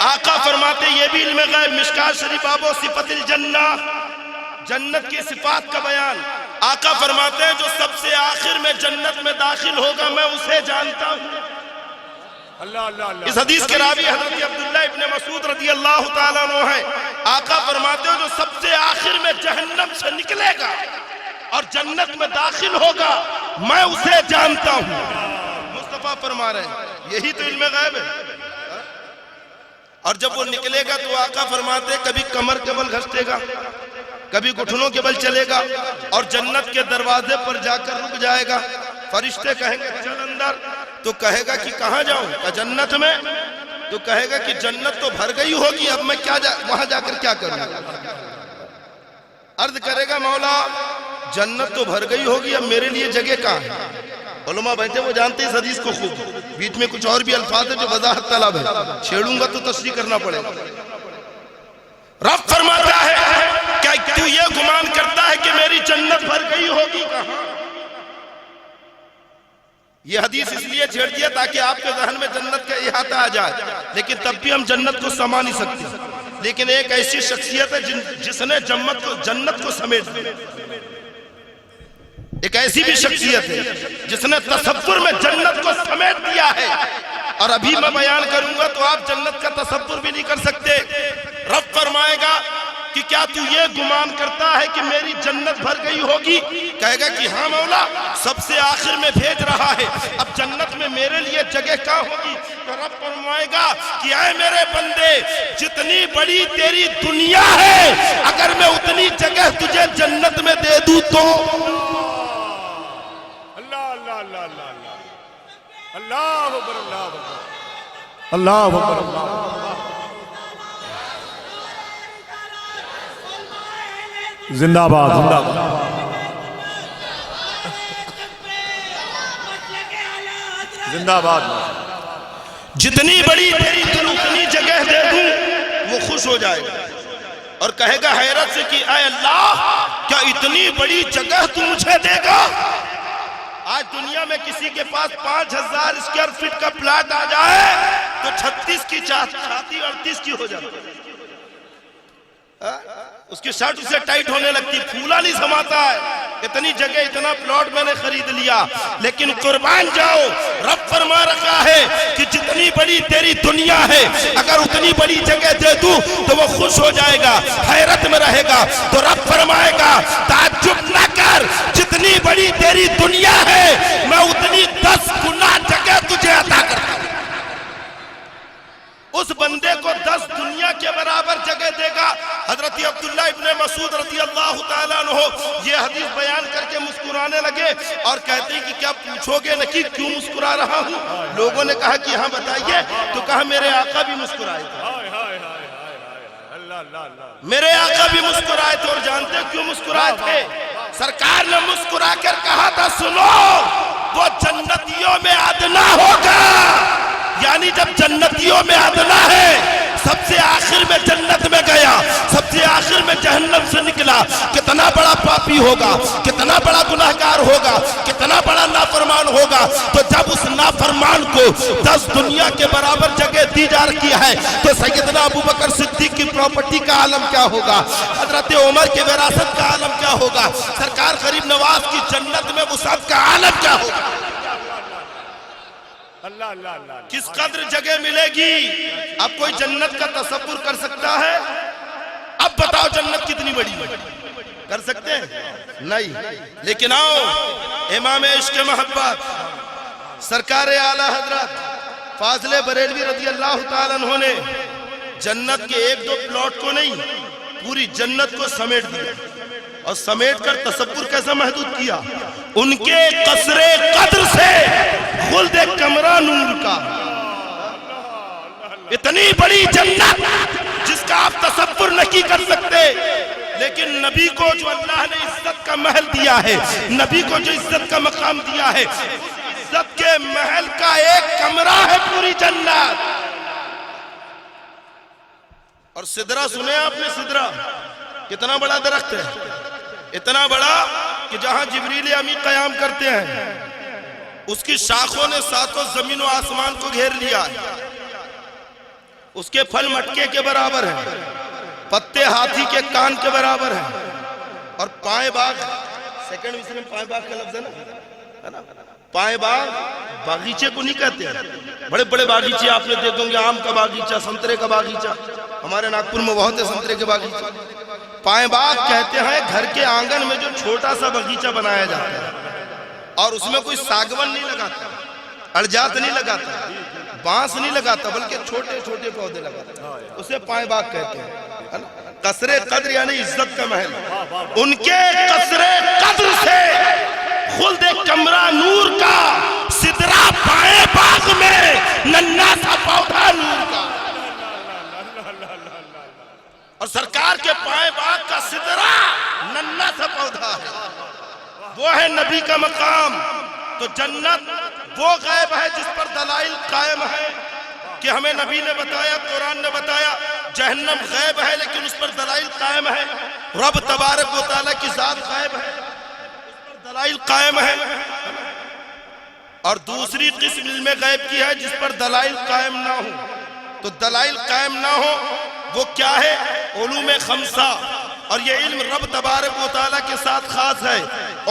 آقا فرماتے یہ بھی علم غیب. مشکات شریف باب صفت الجنہ، جنت کی صفات کا بیان. آقا فرماتے ہیں جو سب سے آخر میں جنت میں داخل ہوگا میں اسے جانتا ہوں. اس حدیث کے راوی حضرت عبداللہ ابن مسعود رضی اللہ تعالیٰ عنہ ہے. آقا فرماتے ہیں جو سب سے آخر میں جہنم سے نکلے گا اور جنت میں داخل ہوگا میں اسے جانتا ہوں. مصطفیٰ فرما رہے ہیں یہی تو علم غیب ہے. اور جب وہ نکلے گا تو آقا فرماتے ہیں کبھی کمر کے بل گھسٹے گا، کبھی گھٹنوں کے بل چلے گا اور جنت کے دروازے پر جا کر رک جائے گا. فرشتے کہیں گے چل اندر، تو کہے گا کہ کہاں جاؤں؟ کہ جنت میں. تو کہے گا کہ جنت تو بھر گئی ہوگی، اب میں وہاں جا کر کیا کروں؟ عرض کرے گا مولا جنت تو بھر گئی ہوگی، اب میرے لیے جگہ کہاں ہے؟ علماء بیٹھے وہ جانتے ہیں اس حدیث کو خوب. بیچ میں کچھ اور بھی الفاظ ہیں جو وضاحت طلب ہے، چھیڑوں گا تو تصریح کرنا پڑے گا. رب فرماتا ہے کہ تو یہ گمان کرتا ہے کہ میری جنت بھر گئی ہوگی کہاں؟ یہ حدیث اس لیے چھیڑ دیا تاکہ آپ کے ذہن میں جنت کا احاطہ آ جائے، لیکن تب بھی ہم جنت کو سما نہیں سکتے. لیکن ایک ایسی شخصیت ہے جس نے جنت کو سمیٹ دیا. ایک ایسی بھی شخصیت ہے جس نے تصور میں جنت کو سمیٹ دیا ہے. اور ابھی میں بیان کروں گا تو آپ جنت کا تصور بھی نہیں کر سکتے. رب فرمائے گا کہ کیا تو یہ گمان کرتا ہے کہ میری جنت بھر گئی ہوگی؟ کہے گا کہ ہاں مولا، سب سے آخر میں بھیج رہا ہے، اب جنت میں میرے لیے جگہ کہاں ہوگی؟ تو رب فرمائے گا کہ اے میرے بندے، جتنی بڑی تیری دنیا ہے اگر میں اتنی جگہ تجھے جنت میں دے دوں تو اللہ اللہ اللہ اللہ اللہ اللہ اکبر اللہ اکبر اللہ اکبر اللہ. زندہ باد زندہ باد. زندہ باد. جتنی بڑی تیری دل اتنی جگہ دے دوں وہ خوش ہو جائے گا اور کہے گا حیرت سے کہ اے اللہ، کیا اتنی بڑی جگہ تو مجھے دے گا؟ آج دنیا میں کسی کے پاس 5000 اسکوائر فٹ کا پلاٹ آ جائے تو 36 کی چھاتی 38 کی ہو جاتی ہے. اس کی شرٹ اسے ٹائٹ ہونے لگتی، پھولا نہیں سماتا ہے. اتنی جگہ اتنا پلاٹ میں نے خرید لیا. لیکن قربان جاؤ، رب فرما رکھا ہے کہ جتنی بڑی تیری دنیا ہے اگر اتنی بڑی جگہ دے دوں تو وہ خوش ہو جائے گا، حیرت میں رہے گا. تو رب فرمائے گا تعجب نہ کر، جتنی بڑی تیری دنیا ہے میں اتنی 10 گنا جگہ تجھے عطا کرتا ہوں. اس بندے کو 10 دنیا کے برابر جگہ دے گا. حضرت عبداللہ ابن مسعود رضی اللہ تعالیٰ عنہ یہ حدیث بیان کر کے مسکرانے لگے اور کہتے ہیں کہ کیا پوچھو گے نہ کہ کیوں مسکرا رہا ہوں؟ لوگوں نے کہا کہ ہاں بتائیے. تو کہا میرے آقا بھی مسکرائے تھے، میرے آقا بھی مسکرائے تھے. اور جانتے کیوں مسکرائے تھے؟ سرکار نے مسکرا کر کہا تھا سنو، وہ جنتیوں میں ادنا ہوگا. یعنی جب جنتیوں میں ادنا ہے، سب سے آخر میں جنت میں گیا، سب سے آخر میں جہنم سے نکلا، کتنا بڑا پاپی ہوگا، کتنا بڑا گناہگار ہوگا، کتنا بڑا نافرمان ہوگا. تو جب اس نافرمان کو 10 دنیا کے برابر جگہ دی جا رہی ہے تو سیدنا ابوبکر صدیق کی پراپرٹی کا عالم کیا ہوگا، حضرت عمر کے وراثت کا عالم کیا ہوگا، سرکار غریب نواز کی جنت میں وسعت کا عالم کیا ہوگا. اللہ اللہ اللہ. کس قدر جگہ ملے گی؟ اب کوئی جنت کا تصور کر سکتا ہے؟ اب بتاؤ جنت کتنی بڑی کر سکتے ہیں؟ نہیں. لیکن آؤ، امام عشق محبت سرکار اعلیٰ حضرت فاضل بریلوی رضی اللہ تعالیٰ عنہ نے جنت کے 1-2 پلاٹ کو نہیں، پوری جنت کو سمیٹ دیا. اور سمیٹ کر تصور کیسا محدود کیا؟ ان کے قصر قدر سے خلد کمرہ نور کا. اتنی بڑی جنت جس کا آپ تصور نہیں کر سکتے. لیکن نبی کو جو اللہ نے عزت کا محل دیا ہے، نبی کو جو عزت کا مقام دیا ہے، عزت کے محل کا ایک کمرہ ہے پوری جنت. اور سدرہ سنے آپ نے؟ سدرہ کتنا بڑا درخت ہے، اتنا بڑا کہ جہاں جبریل امی قیام کرتے ہیں اس کی شاخوں نے 7 زمین و آسمان کو گھیر لیا ہے. اس کے پھل مٹکے کے برابر ہیں، پتے ہاتھی کے کان کے برابر ہیں. اور پائے باغ، سیکنڈ مصرے میں پائے باغ کا لفظ ہے نا، پائے باغ باغیچے کو نہیں کہتے ہیں. بڑے بڑے باغیچے آپ نے دیکھیں گے، آم کا باغیچہ، سنترے کا باغیچہ. ہمارے ناگپور میں بہت ہے سنترے کے باغیچے. پائے باغ کہتے ہیں گھر کے آنگن میں جو چھوٹا سا باغیچہ بنایا جاتا ہے اور اس میں کوئی ساگون نہیں لگاتا، ارجات نہیں لگاتا، بانس نہیں لگاتا، بلکہ چھوٹے چھوٹے پودے لگاتا. اسے پائے باغ کہتے ہیں. قصر قدر یعنی عزت کا محل. ان کے قصر قدر سے خلد کمرہ نور کا سدرہ پائے باغ میں ننھا سا پودا نور کا. اور سرکار کے پائے باغ کا سدرہ ننھا سا پودا ہے. وہ ہے نبی کا مقام. تو جنت وہ غیب ہے جس پر دلائل قائم ہے کہ ہمیں نبی نے بتایا، قرآن نے بتایا. جہنم غیب ہے لیکن اس پر دلائل قائم ہے. رب تبارک و تعالیٰ کی ذات غیب ہے، اس پر دلائل قائم ہے. اور دوسری قسم علم غیب کی ہے جس پر دلائل قائم نہ ہو. تو دلائل قائم نہ ہو وہ کیا ہے؟ علوم خمسہ، اور یہ علم رب تبارک و تعالیٰ کے ساتھ خاص ہے۔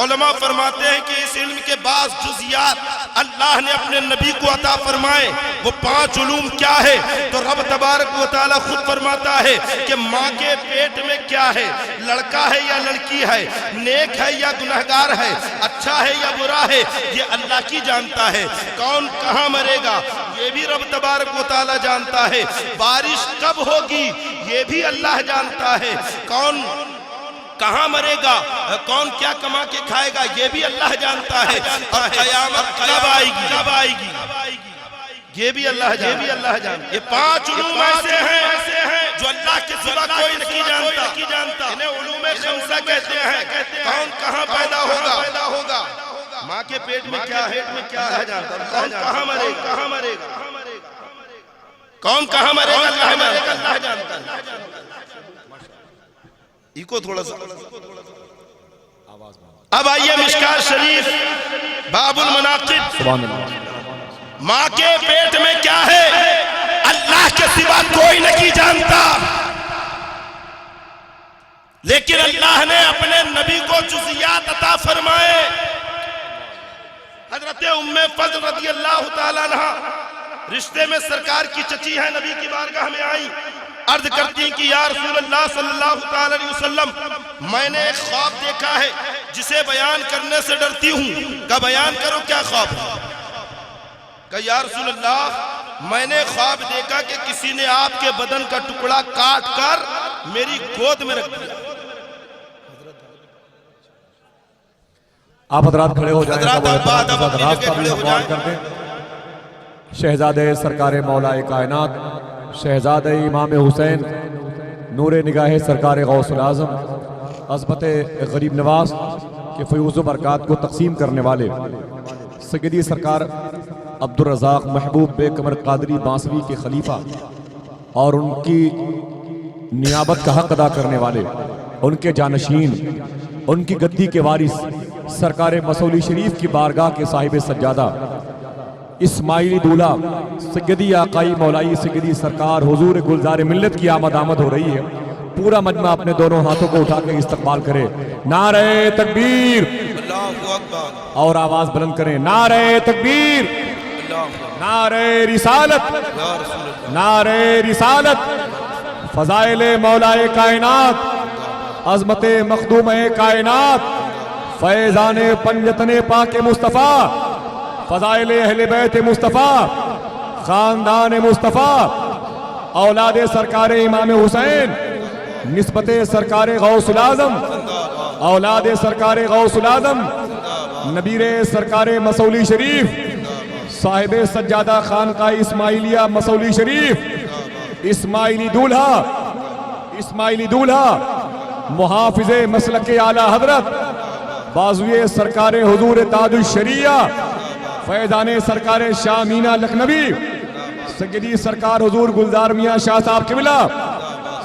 علماء فرماتے ہیں کہ اس علم کے بعض جزیات اللہ نے اپنے نبی کو عطا فرمائے۔ وہ 5 علوم کیا ہے؟ تو رب تبارک و تعالیٰ خود فرماتا ہے کہ ماں کے پیٹ میں کیا ہے، لڑکا ہے یا لڑکی ہے، نیک ہے یا گنہگار ہے، اچھا ہے یا برا ہے، یہ اللہ کی جانتا ہے۔ کون کہاں مرے گا یہ بھی رب تبارک و تعالیٰ جانتا ہے۔ بارش کب ہوگی یہ بھی اللہ جانتا ہے۔ کون کہاں مرے گا، کون کیا کما کے کھائے گا یہ بھی اللہ جانتا ہے۔ اور قیامت کب آئے گی یہ بھی اللہ جانتا ہے۔ یہ 5 علوم ایسے ہیں جو اللہ کے سوا کوئی نہیں جانتا۔ انہیں علوم خمسہ کہتے ہیں۔ کون کہاں پیدا ہوگا، ماں کے پیٹ میں کیا ہے اللہ جانتا ہے۔ کون کہاں مرے گا، کون کہاں مرے گا اللہ جانتا ہے۔ ایکو تھوڑا سا اب آئیے مشکات شریف باب المناقب۔ ماں کے پیٹ میں کیا ہے اللہ کے سوا کوئی نہیں جانتا، لیکن اللہ نے اپنے نبی کو جزیات عطا فرمائے۔ حضرت ام فضل رضی اللہ تعالیٰ عنہ رشتے میں سرکار کی چچی ہے، نبی کی بارگاہ میں آئی، عرض کرتی کہ یا رسول اللہ صلی اللہ علیہ وسلم میں نے ایک خواب دیکھا ہے جسے بیان کرنے سے ڈرتی ہوں۔ کہا بیان کرو کیا خواب ہے؟ کہا یا رسول اللہ میں نے خواب دیکھا کہ کسی نے آپ کے بدن کا ٹکڑا کاٹ کر میری گود میں رکھ دیا۔ آپ حضرات کھڑے ہو جائیں، حضرات آپ اپنی جگہ کھڑے ہو جائیں۔ شہزادے سرکار مولا کائنات شہزادہ امام حسین نور نگاہ سرکار غوث العظم عظمت غریب نواز کے فیوز و برکات کو تقسیم کرنے والے سیدی سرکار عبدالرزاق محبوب بے قمر قادری بانسری کے خلیفہ اور ان کی نیابت کا حق ادا کرنے والے، ان کے جانشین، ان کی گدی کے وارث سرکار مسولی شریف کی بارگاہ کے صاحب سجادہ اسماعیلی دولہ سیدی آقائی مولائی سیدی سرکار حضور گلزار ملت کی آمد ہو رہی ہے۔ پورا مجمع اپنے دونوں ہاتھوں کو اٹھا کے استقبال کرے، نعرہ تکبیر، اور آواز بلند کریں، نعرہ تکبیر، نعرہ رسالت، نعرہ رسالت۔ فضائل مولا کائنات، عظمت مخدوم کائنات، فیضان پنجتن پاک مصطفیٰ، فضائل اہل بیت مصطفیٰ، خاندان مصطفیٰ، اولاد سرکار امام حسین، نسبت سرکار غوث العظم، اولاد سرکار غوث العظم، نبیر سرکار مسولی شریف، صاحب سجادہ خانقاہ اسماعیلیہ مسولی شریف، اسماعیلی دولہا، محافظ مسلک اعلیٰ حضرت، بازوی سرکار حضور تاج الشریعہ، فیضان سرکار شاہ مینا لکھنوی، سیدی سرکار حضور گلزار میاں شاہ صاحب قبلہ،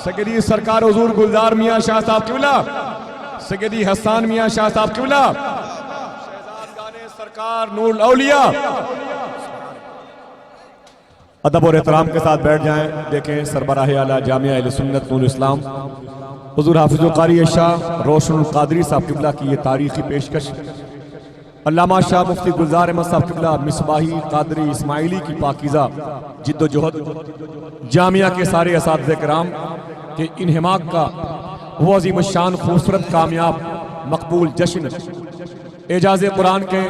سیدی سرکار حضور گلزار میاں شاہ صاحب قبلہ، سیدی حسان میاں شاہ صاحب قبلہ، شہزادگان سرکار نور الاولیاء۔ ادب اور احترام کے ساتھ بیٹھ جائیں۔ دیکھیں سربراہ اعلیٰ جامعہ اہل سنت نور اسلام حضور حافظ القاری شاہ روشن القادری صاحب قبلہ کی یہ تاریخی پیشکش، علامہ شاہ مفتی گلزار احمد صاحب قبلہ مصباحی قادری اسماعیلی کی پاکیزہ جد و جہد، جامعہ کے سارے اساتذہ کرام کے انہماک کا وہ عظیم الشان خوبصورت کامیاب مقبول جشن اعجاز قرآن کے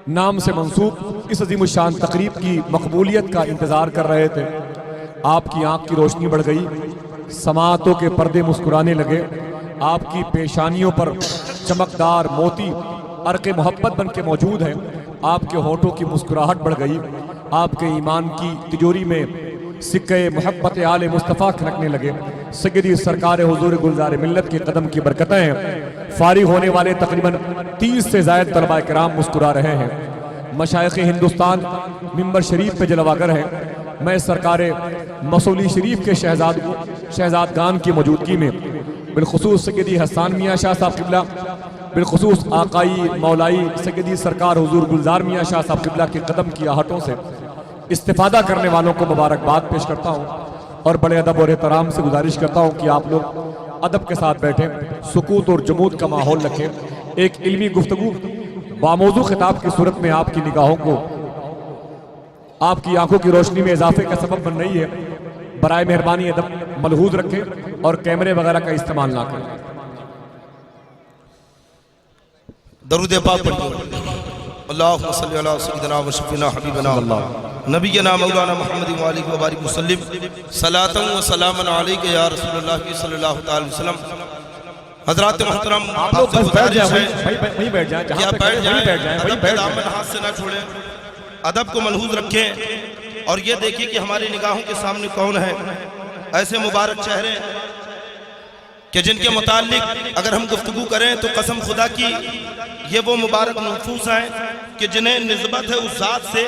نام سے منسوب اس عظیم الشان تقریب کی مقبولیت کا انتظار کر رہے تھے۔ آپ کی آنکھ کی روشنی بڑھ گئی، سماعتوں کے پردے مسکرانے لگے، آپ کی پیشانیوں پر چمکدار موتی عرق محبت بن کے موجود ہیں، آپ کے ہونٹوں کی مسکراہٹ بڑھ گئی، آپ کے ایمان کی تجوری میں سکے محبت آل مصطفیٰ کھنکنے لگے۔ سیدی سرکار حضور گلزار ملت کے قدم کی برکتیں ہیں۔ فارغ ہونے والے تقریباً 30 سے زائد طلبہ کرام مسکرا رہے ہیں۔ مشائخ ہندوستان ممبر شریف پہ جلواگر ہیں۔ میں سرکار مسولی شریف کے شہزادگان کی موجودگی میں بالخصوص سیدی حسان میاں شاہ صاحب قبلہ، بالخصوص آقائی مولائی سیدی سرکار حضور گلزار میاں شاہ صاحب قبلہ کے قدم کی آہٹوں سے استفادہ کرنے والوں کو مبارکباد پیش کرتا ہوں اور بڑے ادب اور احترام سے گزارش کرتا ہوں کہ آپ لوگ ادب کے ساتھ بیٹھیں، سکوت اور جمود کا ماحول رکھیں، ایک علمی گفتگو باموضوع خطاب کی صورت میں آپ کی نگاہوں کو آپ کی آنکھوں کی روشنی میں اضافے کا سبب بن رہی ہے۔ برائے مہربانی ادب ملحوظ رکھیں اور کیمرے وغیرہ کا استعمال نہ کریں۔ درود پاک پڑھیے۔ اللہم صلی علی سیدنا و شفینا حبیبنا نبینا مولانا محمد وآلہ وبارک وسلم صلاۃ و سلام علیک یا رسول اللہ صلی اللہ علیہ وسلم۔ حضرات محترم، آپ لوگ بس بیٹھ جائیں، وہیں بیٹھ جائیں، یا جہاں بیٹھ وہیں بیٹھ جائیں، ادب وہیں کا بیٹھ دامن جائیں۔ ہاتھ سے نہ چھوڑیں، ادب کو ملحوظ رکھیں اور یہ دیکھیں کہ ہماری نگاہوں کے سامنے کون ہے۔ ایسے مبارک چہرے کہ جن کے متعلق اگر ہم گفتگو کریں تو قسم خدا کی یہ وہ مبارک نفوس ہیں کہ جنہیں نسبت ہے اس ذات سے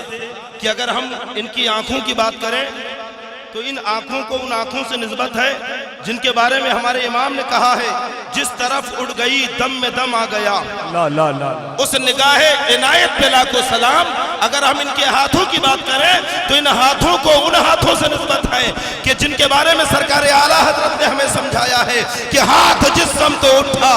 کہ اگر ہم ان کی آنکھوں کی بات کریں تو ان آنکھوں کو ان آنکھوں سے نسبت ہے جن کے بارے میں ہمارے امام نے کہا ہے جس طرف اڑ گئی دم میں دم آ گیا۔ اس نگاہ عنایت پہ لاکھوں سلام۔ اگر ہم ان کے ہاتھوں کی بات کریں تو ان ہاتھوں کو ان ہاتھوں سے نسبت ہے کہ جن کے بارے میں سرکار اعلیٰ حضرت نے ہمیں سمجھایا ہے کہ ہاتھ جس سمت اٹھا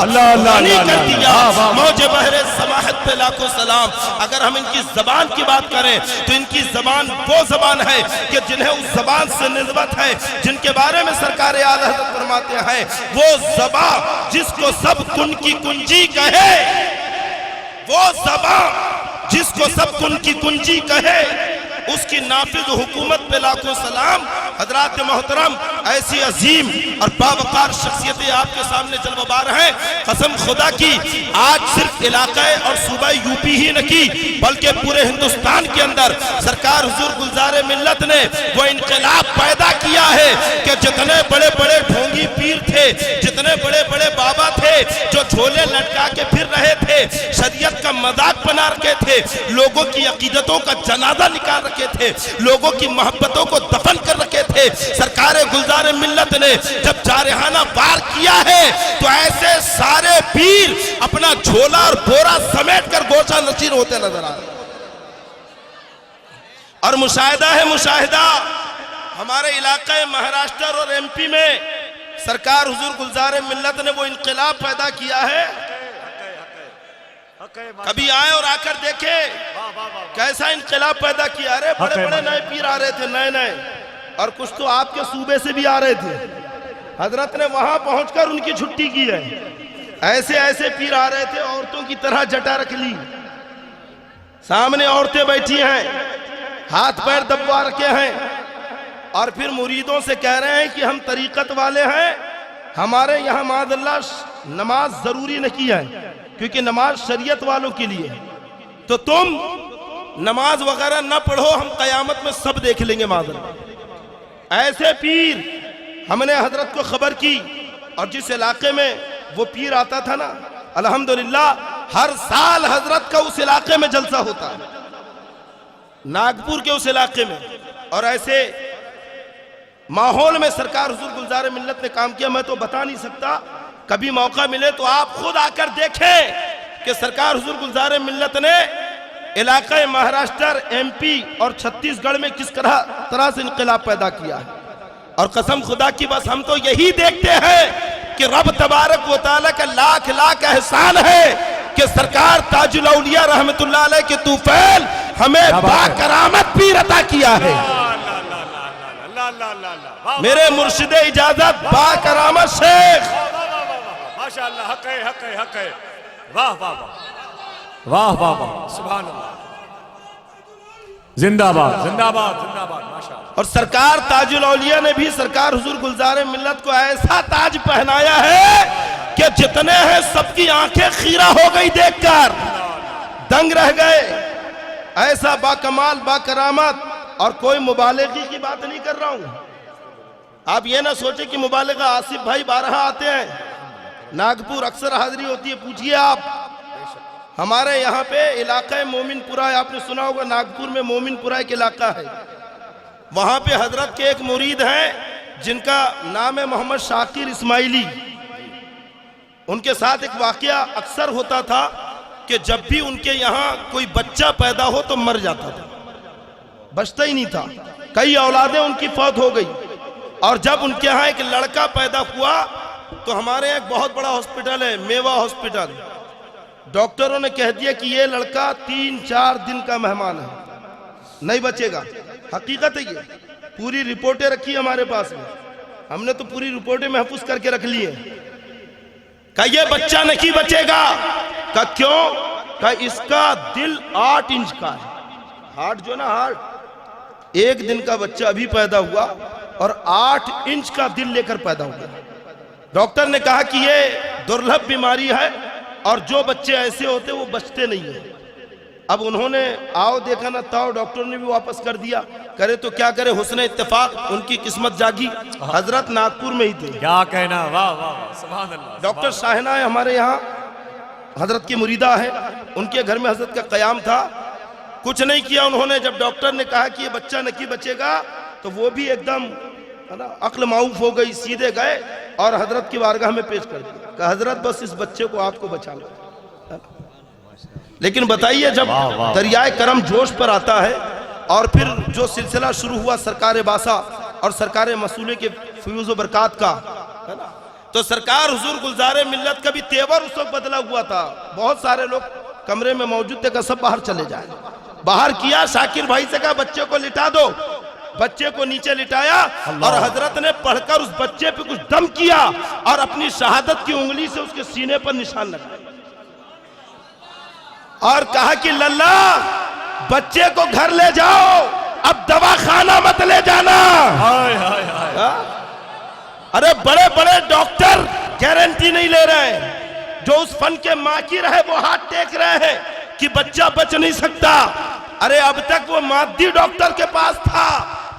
غنی کر دیا۔ موج بحر سماحت پہ لاکھوں سلام۔ اگر ہم ان کی زبان کی بات کریں تو ان کی زبان وہ زبان ہے کہ جنہیں اس زبان سے نسبت ہے جن کے بارے میں سرکار اعلیٰ حضرت فرماتے ہیں وہ زبان جس کو سب کن کی کنجی کہے، وہ زبان جس کو سب کن کی کنجی کہے، اس کی نافذ حکومت پہ لاکھوں سلام۔ حضرات محترم، ایسی عظیم اور باوقار شخصیتیں آپ کے سامنے جلوہ بار ہیں۔ قسم خدا کی آج صرف علاقہ اور صوبہ یو پی ہی نہ کی بلکہ پورے ہندوستان کے اندر سرکار حضور گلزار ملت نے وہ انقلاب پیدا کیا ہے کہ جتنے بڑے بڑے ڈھونگی پیر تھے، جتنے بڑے بڑے بابا تھے جو جھولے لٹکا کے پھر رہے تھے، شریعت کا مذاق بنا رکھے تھے، لوگوں کی عقیدتوں کا جنازہ نکال رکھے تھے، لوگوں کی محبتوں کو دفن کر رکھے تھے، سرکار گلزار ملت نے جب جارحانہ وار کیا ہے تو ایسے سارے پیر اپنا جھولا اور بورا سمیٹ کر گوشہ نشین ہوتے نظر آ رہے۔ اور مشاہدہ ہے مشاہدہ، ہمارے علاقہ مہاراشٹر اور ایم پی میں سرکار حضور گلزار ملت نے وہ انقلاب پیدا کیا ہے۔ کبھی آئے اور آ کر دیکھے کیسا انقلاب پیدا کیا۔ ارے بڑے بڑے نئے پیر آ رہے تھے، نئے نئے، اور کچھ تو آپ کے صوبے سے بھی آ رہے تھے۔ حضرت نے وہاں پہنچ کر ان کی چھٹی کی ہے۔ ایسے ایسے پیر آ رہے تھے، عورتوں کی طرح جٹا رکھ لی، سامنے عورتیں بیٹھی ہیں، ہاتھ پیر دبوا رکھے ہیں، اور پھر مریدوں سے کہہ رہے ہیں کہ ہم طریقت والے ہیں، ہمارے یہاں معاذ اللہ نماز ضروری نہیں ہے کیونکہ نماز شریعت والوں کے لیے، تو تم نماز وغیرہ نہ پڑھو، ہم قیامت میں سب دیکھ لیں گے معاذ اللہ۔ ایسے پیر ہم نے حضرت کو خبر کی، اور جس علاقے میں وہ پیر آتا تھا نا، الحمدللہ ہر سال حضرت کا اس علاقے میں جلسہ ہوتا ہے، ناگپور کے اس علاقے میں، اور ایسے ماحول میں سرکار حضور گلزار ملت نے کام کیا۔ میں تو بتا نہیں سکتا، کبھی موقع ملے تو آپ خود آ کر دیکھیں کہ سرکار حضور گلزار ملت نے علاقہ مہاراشٹر، ایم پی اور چھتیس گڑھ میں کس طرح سے انقلاب پیدا کیا ہے۔ اور قسم خدا کی بس ہم تو یہی دیکھتے ہیں کہ رب تبارک و تعالیٰ کا لاکھ لاکھ احسان ہے کہ سرکار تاج الاولیاء رحمت اللہ علیہ کے طوفیل ہمیں با کرامت پیر عطا کیا ہے۔ میرے مرشد اجازت با کرامت شیخ، ماشاءاللہ، حق ہے، حق ہے، حق ہے، واہ واہ واہ، واہ واہ واہ، سبحان اللہ، زندہ باد زندہ باد زندہ باد، ماشاءاللہ۔ اور سرکار تاج الاولیاء نے بھی سرکار حضور گلزار ملت کو ایسا تاج پہنایا ہے کہ جتنے ہیں سب کی آنکھیں خیرہ ہو گئی دیکھ کر، دنگ رہ گئے۔ ایسا با کمال با کرامت، اور کوئی مبالغی کی بات نہیں کر رہا ہوں۔ آپ یہ نہ سوچیں کہ مبالغہ آصف بھائی بارہا آتے ہیں، ناگپور اکثر حاضری ہوتی ہے، پوچھئے آپ ہمارے یہاں پہ علاقہ مومن پورہ ہے، آپ نے سنا ہوگا ناگپور میں مومن پورہ ایک علاقہ ہے، وہاں پہ حضرت کے ایک مرید ہیں جن کا نام ہے محمد شاکر اسماعیلی۔ ان کے ساتھ ایک واقعہ اکثر ہوتا تھا کہ جب بھی ان کے یہاں کوئی بچہ پیدا ہو تو مر جاتا تھا، بچتا ہی نہیں تھا، کئی اولادیں ان کی فوت ہو گئی، اور جب ان کے ہاں ایک لڑکا پیدا ہوا تو ہمارے ایک بہت بڑا ہاسپٹل ہے میوا ہاسپٹل، ڈاکٹروں نے کہہ دیا کہ یہ لڑکا 3-4 دن کا مہمان ہے، نہیں بچے گا۔ حقیقت ہے یہ، پوری رپورٹیں رکھی ہمارے پاس میں، ہم نے تو پوری رپورٹیں محفوظ کر کے رکھ لی ہیں۔ کہ یہ بچہ نہیں بچے گا، کہ کیوں؟ کہ اس کا دل 8 انچ کا ہے، ہارٹ جو نا ہارٹ، 1 دن کا بچہ ابھی پیدا ہوا اور 8 انچ کا دل لے کر پیدا ہوا۔ ڈاکٹر نے کہا کہ یہ درلبھ بیماری ہے اور جو بچے ایسے ہوتے وہ بچتے نہیں ہیں۔ اب انہوں نے آؤ دیکھا نہ تاؤ، ڈاکٹر نے بھی واپس کر دیا، کرے تو کیا کرے، حسن اتفاق ان کی قسمت جاگی، حضرت ناگپور میں ہی تھے۔ کیا کہنا، واہ واہ سبحان اللہ۔ ڈاکٹر شاہنہ ہے ہمارے یہاں، حضرت کی مریدہ ہے، ان کے گھر میں حضرت کا قیام تھا، کچھ نہیں کیا انہوں نے۔ جب ڈاکٹر نے کہا کہ یہ بچہ نہیں بچے گا تو وہ بھی ایک دم عقل معوف ہو گئی، سیدھے گئے اور حضرت کی بارگاہ میں پیش کر دیا کہ حضرت بس اس بچے کو آپ کو بچانا۔ لیکن بتائیے جب دریائے کرم جوش پر آتا ہے اور پھر جو سلسلہ شروع ہوا سرکار باسا اور سرکار مسئولے کے فیوز و برکات کا، تو سرکار حضور گلزار ملت کا بھی تیور اس وقت بدلا ہوا تھا۔ بہت سارے لوگ کمرے میں موجود تھے کہ سب باہر چلے جائیں، باہر کیا، شاکر بھائی سے کہا بچے کو لٹا دو، بچے کو نیچے لٹایا اور حضرت نے پڑھ کر اس بچے پہ کچھ دم کیا اور اپنی شہادت کی انگلی سے اس کے سینے پر نشان لگا اور کہا کہ للہ بچے کو گھر لے جاؤ، اب دوا خانہ مت لے جانا۔ ارے بڑے بڑے ڈاکٹر گارنٹی نہیں لے رہے ہیں، جو اس فن کے ماہر ہے وہ ہاتھ ٹیک رہے ہیں کہ بچہ بچ نہیں سکتا۔ ارے اب تک وہ مادی ڈاکٹر کے پاس تھا،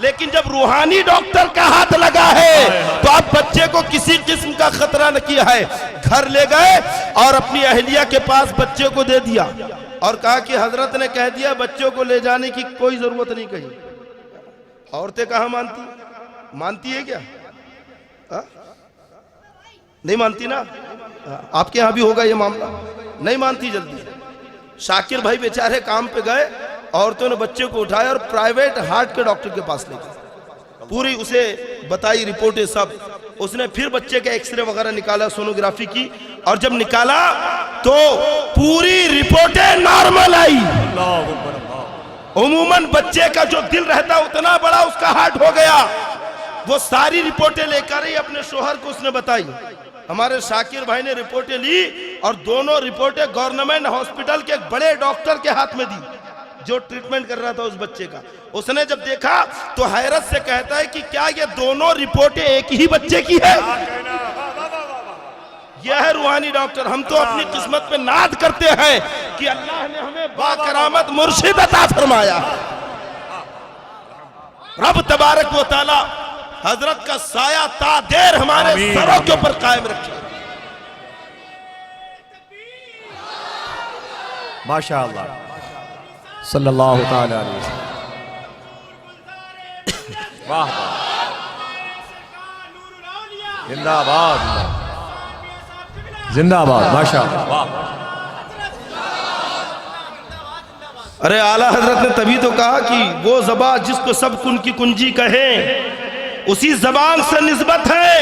لیکن جب روحانی ڈاکٹر کا ہاتھ لگا ہے تو اب بچے کو کسی قسم کا خطرہ نہ کیا ہے۔ گھر لے گئے اور اپنی اہلیہ کے پاس بچے کو دے دیا اور کہا کہ حضرت نے کہہ دیا بچوں کو لے جانے کی کوئی ضرورت نہیں کہی۔ عورتیں کہاں مانتی ہے کیا؟ نہیں مانتی نا؟ آپ کے ہاں بھی ہوگا یہ معاملہ، نہیں مانتی جلدی۔ شاکر بھائی بیچارے کام پہ گئے، عورتوں نے بچے کو اٹھایا اور پرائیویٹ ہارٹ کے ڈاکٹر کے پاس لے گئے، پوری اسے بتائی رپورٹیں سب، اس نے پھر بچے کے ایکس رے وغیرہ نکالا، سونوگرافی کی، اور جب نکالا تو پوری رپورٹیں نارمل آئی۔ عموماً بچے کا جو دل رہتا اتنا بڑا اس کا ہارٹ ہو گیا۔ وہ ساری رپورٹیں لے کر ہی اپنے شوہر کو اس نے بتائی۔ ہمارے شاکر بھائی نے رپورٹیں لی اور دونوں رپورٹیں گورنمنٹ ہاسپٹل کے ایک بڑے ڈاکٹر کے ہاتھ میں دی جو ٹریٹمنٹ کر رہا تھا اس بچے کا۔ اس نے جب دیکھا تو حیرت سے کہتا ہے کہ کیا یہ دونوں رپورٹیں ایک ہی بچے کی ہے؟ یہ ہے روحانی ڈاکٹر۔ ہم تو اپنی قسمت پہ ناد کرتے ہیں کہ اللہ نے ہمیں با کرامت مرشد عطا فرمایا۔ رب تبارک و تعالی حضرت کا سایہ تا دیر ہمارے سروں کے اوپر قائم رکھے۔ ماشاءاللہ صلی اللہ تعالی علیہ وسلم۔ واہ زندہ آباد، زندہ آباد، ماشاءاللہ واہ۔ ارے اعلیٰ حضرت نے تبھی تو کہا کہ وہ زبان جس کو سب کن کی کنجی کہیں اسی زبان سے نسبت ہے۔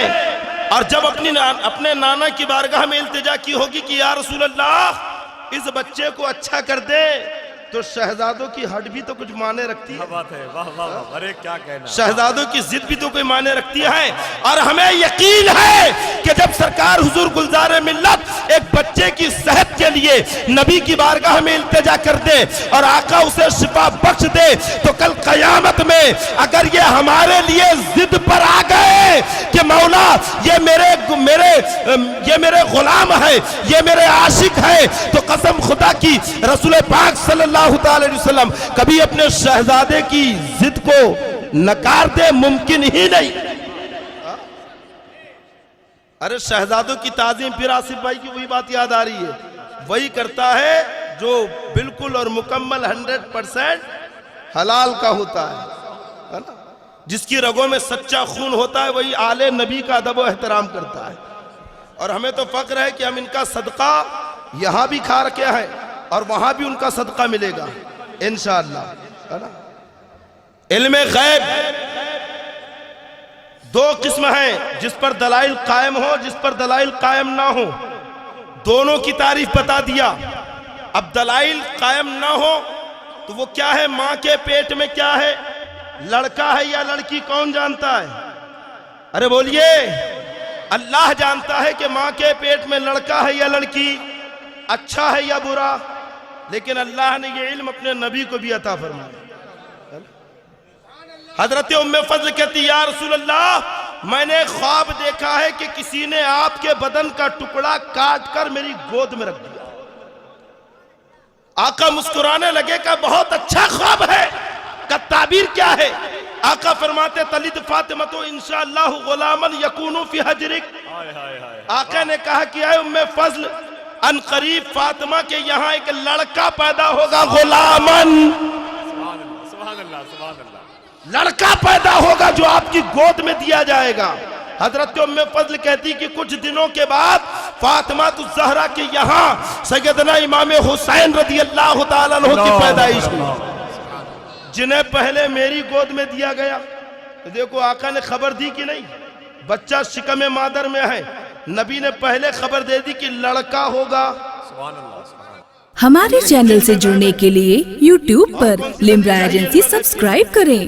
اور جب اپنے نانا کی بارگاہ میں التجا کی ہوگی کہ یا رسول اللہ اس بچے کو اچھا کر دے، تو شہزادوں کی ہڈ بھی تو کچھ معنی رکھتی ہے، بات ہے، واہ واہ، ارے کیا کہنا، شہزادوں کی ضد بھی تو کوئی معنی رکھتی ہے۔ اور ہمیں یقین ہے کہ جب سرکار حضور گلزار ملت ایک بچے کی صحت کے لیے نبی کی بارگاہ میں التجا کر دے اور آقا اسے شفا بخش دے، تو کل قیامت میں اگر یہ ہمارے لیے ضد پر آ گئے کہ مولا یہ میرے غلام ہے، یہ میرے عاشق ہے، تو قسم خدا کی رسول پاک صلی اللہ تعالی علیہ وسلم کبھی اپنے شہزادے کی ضد کو نکار دے، ممکن ہی نہیں۔ ارے شہزادوں کی تعظیم، پھر آصف بھائی کی وہی بات یاد آ رہی ہے، وہی کرتا ہے جو بالکل اور مکمل 100% حلال کا ہوتا ہے، جس کی رگوں میں سچا خون ہوتا ہے، وہی آل نبی کا ادب و احترام کرتا ہے۔ اور ہمیں تو فخر ہے کہ ہم ان کا صدقہ یہاں بھی کھا رکھے ہیں اور وہاں بھی ان کا صدقہ ملے گا انشاءاللہ۔ علم غیب دو قسم ہیں، جس پر دلائل قائم ہو، جس پر دلائل قائم نہ ہو، دونوں کی تعریف بتا دیا۔ اب دلائل قائم نہ ہو تو وہ کیا ہے؟ ماں کے پیٹ میں کیا ہے؟ لڑکا ہے یا لڑکی؟ کون جانتا ہے؟ ارے بولیے، اللہ جانتا ہے کہ ماں کے پیٹ میں لڑکا ہے یا لڑکی، اچھا ہے یا برا، لیکن اللہ نے یہ علم اپنے نبی کو بھی عطا فرمایا۔ حضرت ام فضل کہتی یا رسول اللہ، میں نے خواب دیکھا ہے کہ کسی نے آپ کے بدن کا ٹکڑا کاٹ کر میری گود میں رکھ دیا۔ آقا مسکرانے لگے کہ بہت اچھا خواب ہے، کا تعبیر کیا ہے؟ آقا فرماتے تلد فاطمہ تو انشاءاللہ غلاما یکون فی حجرک۔ آقا نے کہا کہ اے ام فضل، ان قریب فاطمہ کے یہاں ایک لڑکا پیدا ہوگا، غلامن، سبحان اللہ سبحان اللہ، لڑکا پیدا ہوگا جو آپ کی گود میں دیا جائے گا۔ حضرت ام فضل کہتی کہ کچھ دنوں کے بعد فاطمہ الزہرا کے یہاں سیدنا امام حسین رضی اللہ تعالیٰ عنہ کی پیدائش ہوئی، جنہیں پہلے میری گود میں دیا گیا۔ دیکھو آقا نے خبر دی کہ نہیں، بچہ شکم مادر میں ہے، نبی نے پہلے خبر دے دی کہ لڑکا ہوگا۔ سبحان اللہ سبحان اللہ۔ ہمارے چینل سے جڑنے کے لیے YouTube پر لمبرا ایجنسی سبسکرائب کریں۔